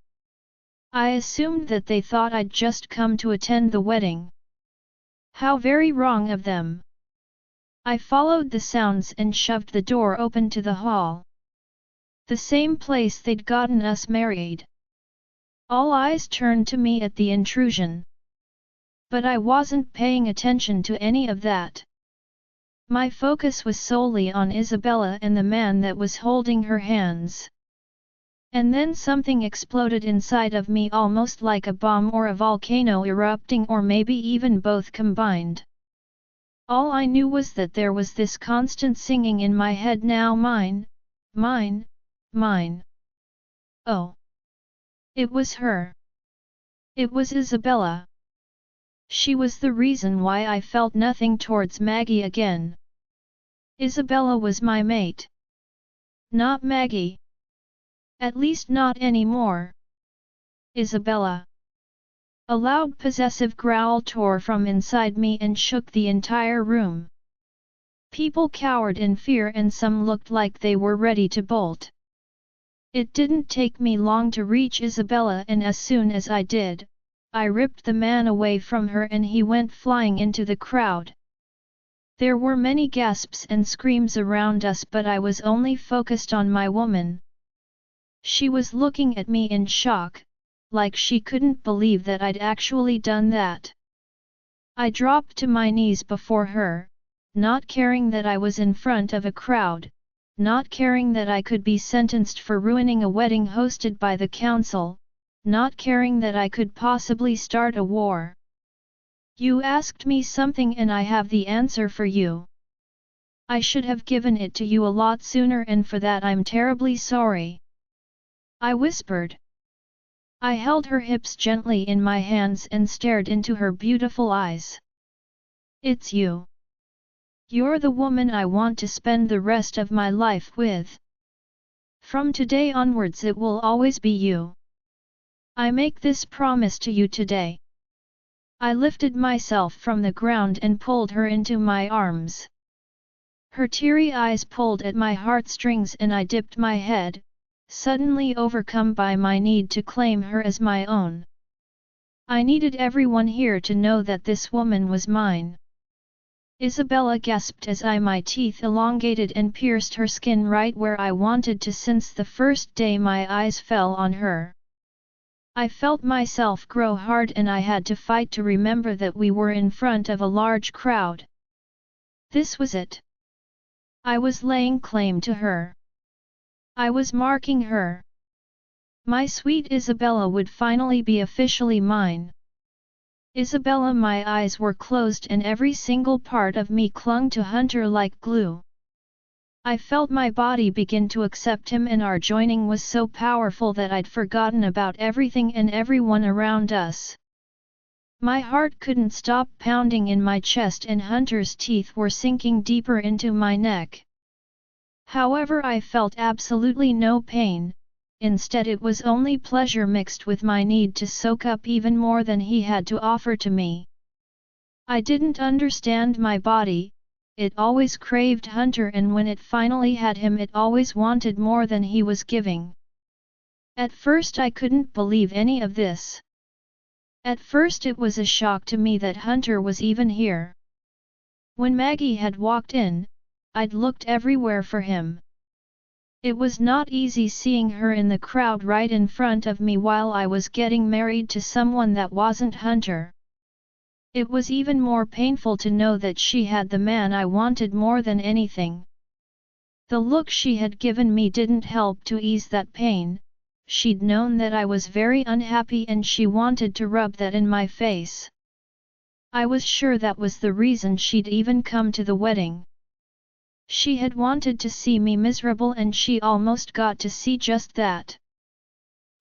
I assumed that they thought I'd just come to attend the wedding. How very wrong of them. I followed the sounds and shoved the door open to the hall. The same place they'd gotten us married. All eyes turned to me at the intrusion. But I wasn't paying attention to any of that. My focus was solely on Isabella and the man that was holding her hands. And then something exploded inside of me almost like a bomb or a volcano erupting or maybe even both combined. All I knew was that there was this constant singing in my head now mine, mine, mine. Oh. It was her. It was Isabella. She was the reason why I felt nothing towards Maggie again. Isabella was my mate. Not Maggie. At least not anymore. Isabella. A loud possessive growl tore from inside me and shook the entire room. People cowered in fear and some looked like they were ready to bolt. It didn't take me long to reach Isabella and as soon as I did, I ripped the man away from her and he went flying into the crowd. There were many gasps and screams around us but I was only focused on my woman. She was looking at me in shock, like she couldn't believe that I'd actually done that. I dropped to my knees before her, not caring that I was in front of a crowd, not caring that I could be sentenced for ruining a wedding hosted by the council, not caring that I could possibly start a war. You asked me something and I have the answer for you. I should have given it to you a lot sooner and for that I'm terribly sorry. I whispered. I held her hips gently in my hands and stared into her beautiful eyes. It's you. You're the woman I want to spend the rest of my life with. From today onwards it will always be you. I make this promise to you today. I lifted myself from the ground and pulled her into my arms. Her teary eyes pulled at my heartstrings and I dipped my head, suddenly overcome by my need to claim her as my own. I needed everyone here to know that this woman was mine. Isabella gasped as my teeth elongated and pierced her skin right where I wanted to since the first day my eyes fell on her. I felt myself grow hard and I had to fight to remember that we were in front of a large crowd. This was it. I was laying claim to her. I was marking her. My sweet Isabella would finally be officially mine. Isabella, my eyes were closed and every single part of me clung to Hunter like glue. I felt my body begin to accept him and our joining was so powerful that I'd forgotten about everything and everyone around us. My heart couldn't stop pounding in my chest and Hunter's teeth were sinking deeper into my neck. However, I felt absolutely no pain, instead it was only pleasure mixed with my need to soak up even more than he had to offer to me. I didn't understand my body. It always craved Hunter and when it finally had him it always wanted more than he was giving. At first I couldn't believe any of this. At first it was a shock to me that Hunter was even here. When Maggie had walked in, I'd looked everywhere for him. It was not easy seeing her in the crowd right in front of me while I was getting married to someone that wasn't Hunter. It was even more painful to know that she had the man I wanted more than anything. The look she had given me didn't help to ease that pain. She'd known that I was very unhappy and she wanted to rub that in my face. I was sure that was the reason she'd even come to the wedding. She had wanted to see me miserable and she almost got to see just that.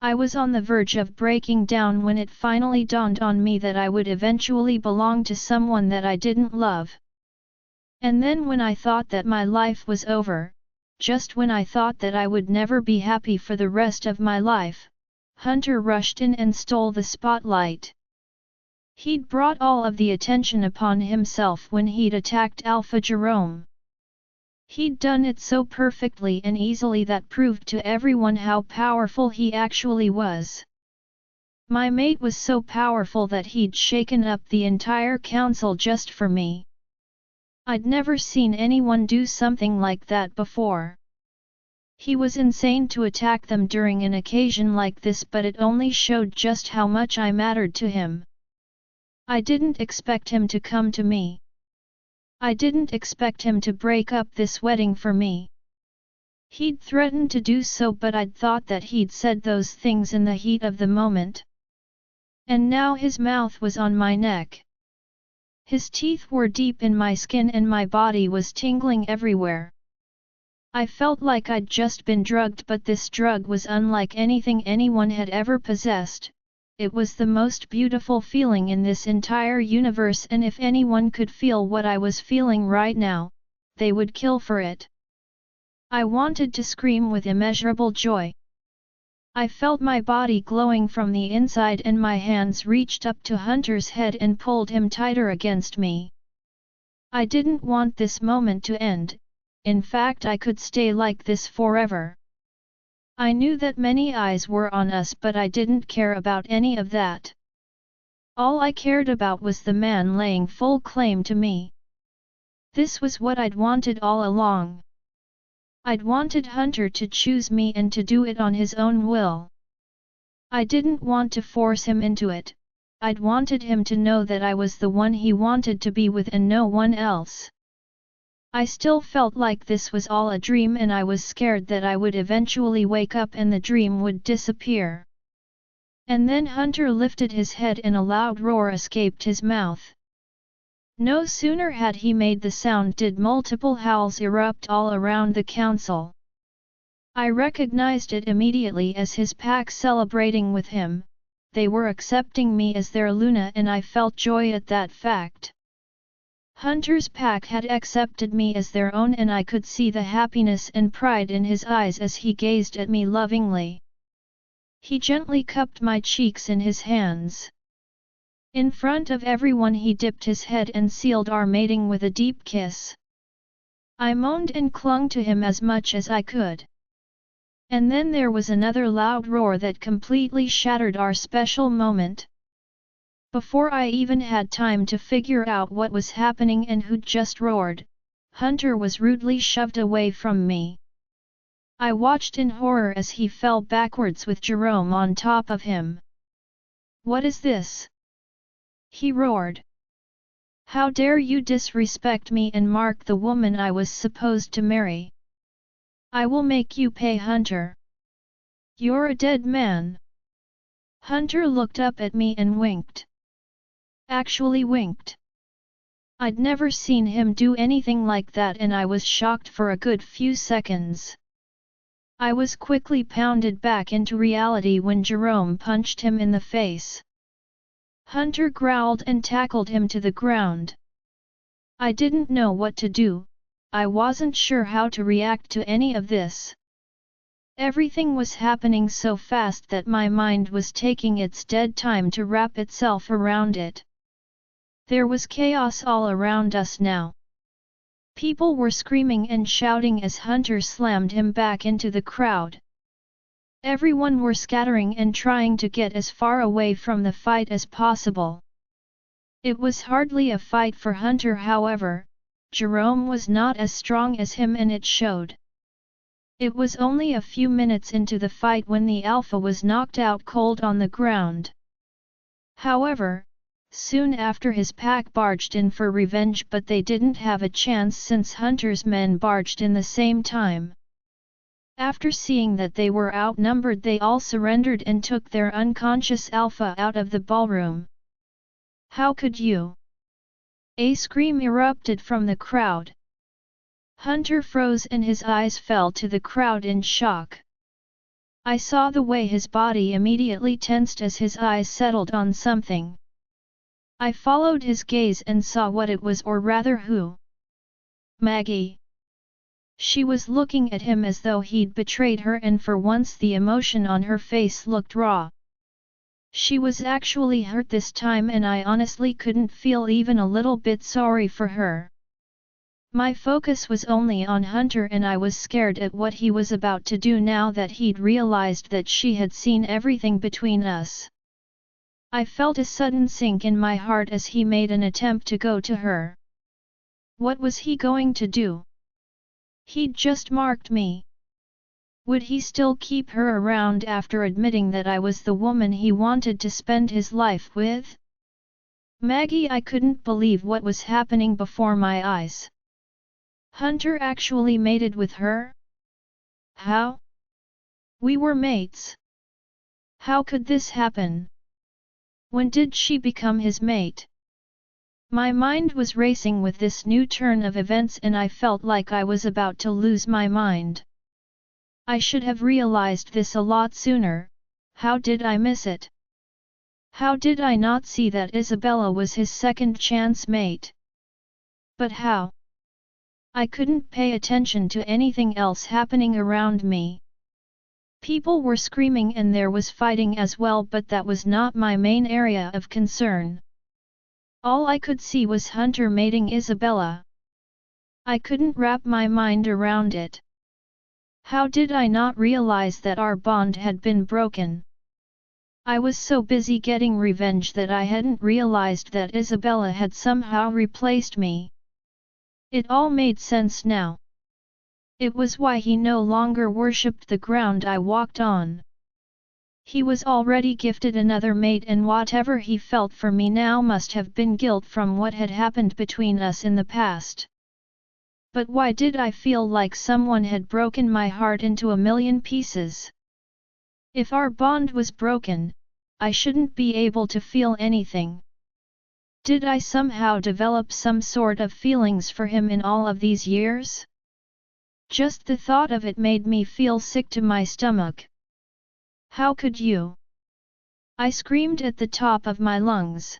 I was on the verge of breaking down when it finally dawned on me that I would eventually belong to someone that I didn't love. And then when I thought that my life was over, just when I thought that I would never be happy for the rest of my life, Hunter rushed in and stole the spotlight. He'd brought all of the attention upon himself when he'd attacked Alpha Jerome. He'd done it so perfectly and easily that proved to everyone how powerful he actually was. My mate was so powerful that he'd shaken up the entire council just for me. I'd never seen anyone do something like that before. He was insane to attack them during an occasion like this, but it only showed just how much I mattered to him. I didn't expect him to come to me. I didn't expect him to break up this wedding for me. He'd threatened to do so, but I'd thought that he'd said those things in the heat of the moment. And now his mouth was on my neck. His teeth were deep in my skin and my body was tingling everywhere. I felt like I'd just been drugged, but this drug was unlike anything anyone had ever possessed. It was the most beautiful feeling in this entire universe, and if anyone could feel what I was feeling right now, they would kill for it. I wanted to scream with immeasurable joy. I felt my body glowing from the inside and my hands reached up to Hunter's head and pulled him tighter against me. I didn't want this moment to end, in fact I could stay like this forever. I knew that many eyes were on us, but I didn't care about any of that. All I cared about was the man laying full claim to me. This was what I'd wanted all along. I'd wanted Hunter to choose me and to do it on his own will. I didn't want to force him into it, I'd wanted him to know that I was the one he wanted to be with and no one else. I still felt like this was all a dream, and I was scared that I would eventually wake up and the dream would disappear. And then Hunter lifted his head and a loud roar escaped his mouth. No sooner had he made the sound did multiple howls erupt all around the council. I recognized it immediately as his pack celebrating with him. They were accepting me as their Luna, and I felt joy at that fact. Hunter's pack had accepted me as their own, and I could see the happiness and pride in his eyes as he gazed at me lovingly. He gently cupped my cheeks in his hands. In front of everyone he dipped his head and sealed our mating with a deep kiss. I moaned and clung to him as much as I could. And then there was another loud roar that completely shattered our special moment. Before I even had time to figure out what was happening and who'd just roared, Hunter was rudely shoved away from me. I watched in horror as he fell backwards with Jerome on top of him. "What is this?" he roared. "How dare you disrespect me and mark the woman I was supposed to marry? I will make you pay, Hunter. You're a dead man." Hunter looked up at me and winked. Actually winked. I'd never seen him do anything like that, and I was shocked for a good few seconds. I was quickly pounded back into reality when Jerome punched him in the face. Hunter growled and tackled him to the ground. I didn't know what to do, I wasn't sure how to react to any of this. Everything was happening so fast that my mind was taking its dead time to wrap itself around it. There was chaos all around us now. People were screaming and shouting as Hunter slammed him back into the crowd. Everyone were scattering and trying to get as far away from the fight as possible. It was hardly a fight for Hunter, however. Jerome was not as strong as him, and it showed. It was only a few minutes into the fight when the Alpha was knocked out cold on the ground. However, soon after his pack barged in for revenge, but they didn't have a chance since Hunter's men barged in the same time. After seeing that they were outnumbered, they all surrendered and took their unconscious Alpha out of the ballroom. "How could you?" A scream erupted from the crowd. Hunter froze and his eyes fell to the crowd in shock. I saw the way his body immediately tensed as his eyes settled on something. I followed his gaze and saw what it was, or rather who. Maggie. She was looking at him as though he'd betrayed her, and for once the emotion on her face looked raw. She was actually hurt this time and I honestly couldn't feel even a little bit sorry for her. My focus was only on Hunter and I was scared at what he was about to do now that he'd realized that she had seen everything between us. I felt a sudden sink in my heart as he made an attempt to go to her. What was he going to do? He'd just marked me. Would he still keep her around after admitting that I was the woman he wanted to spend his life with? Maggie, I couldn't believe what was happening before my eyes. Hunter actually mated with her? How? We were mates. How could this happen? When did she become his mate? My mind was racing with this new turn of events and I felt like I was about to lose my mind. I should have realized this a lot sooner. How did I miss it? How did I not see that Isabella was his second chance mate? But how? I couldn't pay attention to anything else happening around me. People were screaming and there was fighting as well, but that was not my main area of concern. All I could see was Hunter mating Isabella. I couldn't wrap my mind around it. How did I not realize that our bond had been broken? I was so busy getting revenge that I hadn't realized that Isabella had somehow replaced me. It all made sense now. It was why he no longer worshipped the ground I walked on. He was already gifted another mate and whatever he felt for me now must have been guilt from what had happened between us in the past. But why did I feel like someone had broken my heart into a million pieces? If our bond was broken, I shouldn't be able to feel anything. Did I somehow develop some sort of feelings for him in all of these years? Just the thought of it made me feel sick to my stomach. How could you? I screamed at the top of my lungs.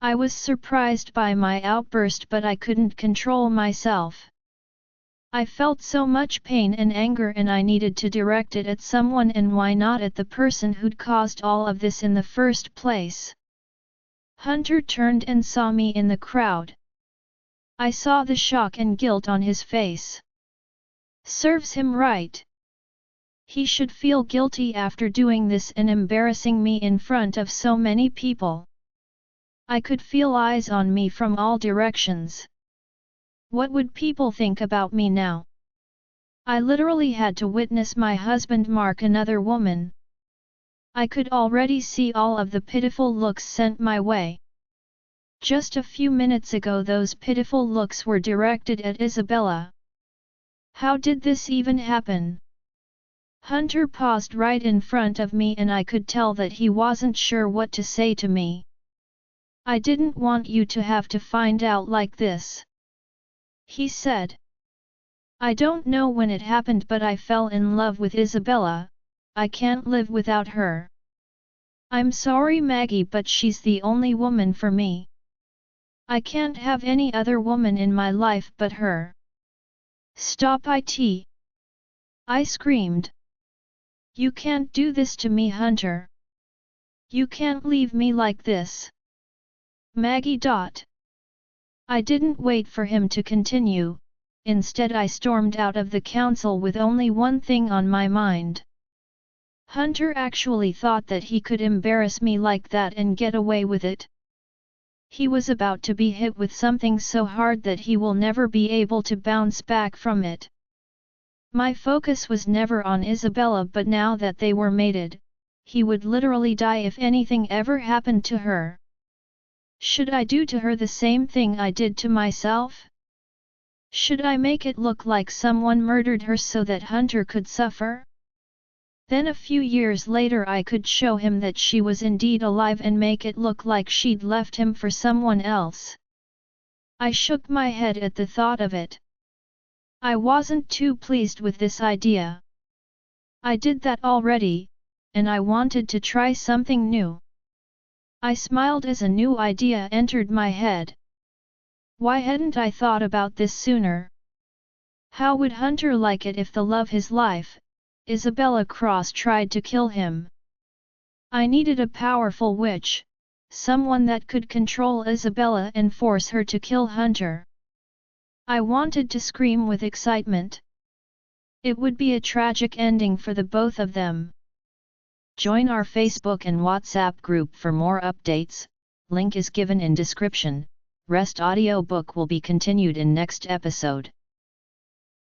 I was surprised by my outburst but I couldn't control myself. I felt so much pain and anger and I needed to direct it at someone, and why not at the person who'd caused all of this in the first place? Hunter turned and saw me in the crowd. I saw the shock and guilt on his face. Serves him right. He should feel guilty after doing this and embarrassing me in front of so many people. I could feel eyes on me from all directions. What would people think about me now? I literally had to witness my husband mark another woman. I could already see all of the pitiful looks sent my way. Just a few minutes ago those pitiful looks were directed at Isabella. How did this even happen? Hunter paused right in front of me and I could tell that he wasn't sure what to say to me. I didn't want you to have to find out like this, he said. I don't know when it happened but I fell in love with Isabella. I can't live without her. I'm sorry Maggie, but she's the only woman for me. I can't have any other woman in my life but her. Stop it! I screamed. You can't do this to me, Hunter. You can't leave me like this. Maggie. I didn't wait for him to continue, instead I stormed out of the council with only one thing on my mind. Hunter actually thought that he could embarrass me like that and get away with it. He was about to be hit with something so hard that he will never be able to bounce back from it. My focus was never on Isabella, but now that they were mated, he would literally die if anything ever happened to her. Should I do to her the same thing I did to myself? Should I make it look like someone murdered her so that Hunter could suffer? Then a few years later I could show him that she was indeed alive and make it look like she'd left him for someone else. I shook my head at the thought of it. I wasn't too pleased with this idea. I did that already, and I wanted to try something new. I smiled as a new idea entered my head. Why hadn't I thought about this sooner? How would Hunter like it if the love his life, Isabella Cross, tried to kill him? I needed a powerful witch, someone that could control Isabella and force her to kill Hunter. I wanted to scream with excitement. It would be a tragic ending for the both of them. Join our Facebook and WhatsApp group for more updates, link is given in description. Rest audiobook will be continued in next episode.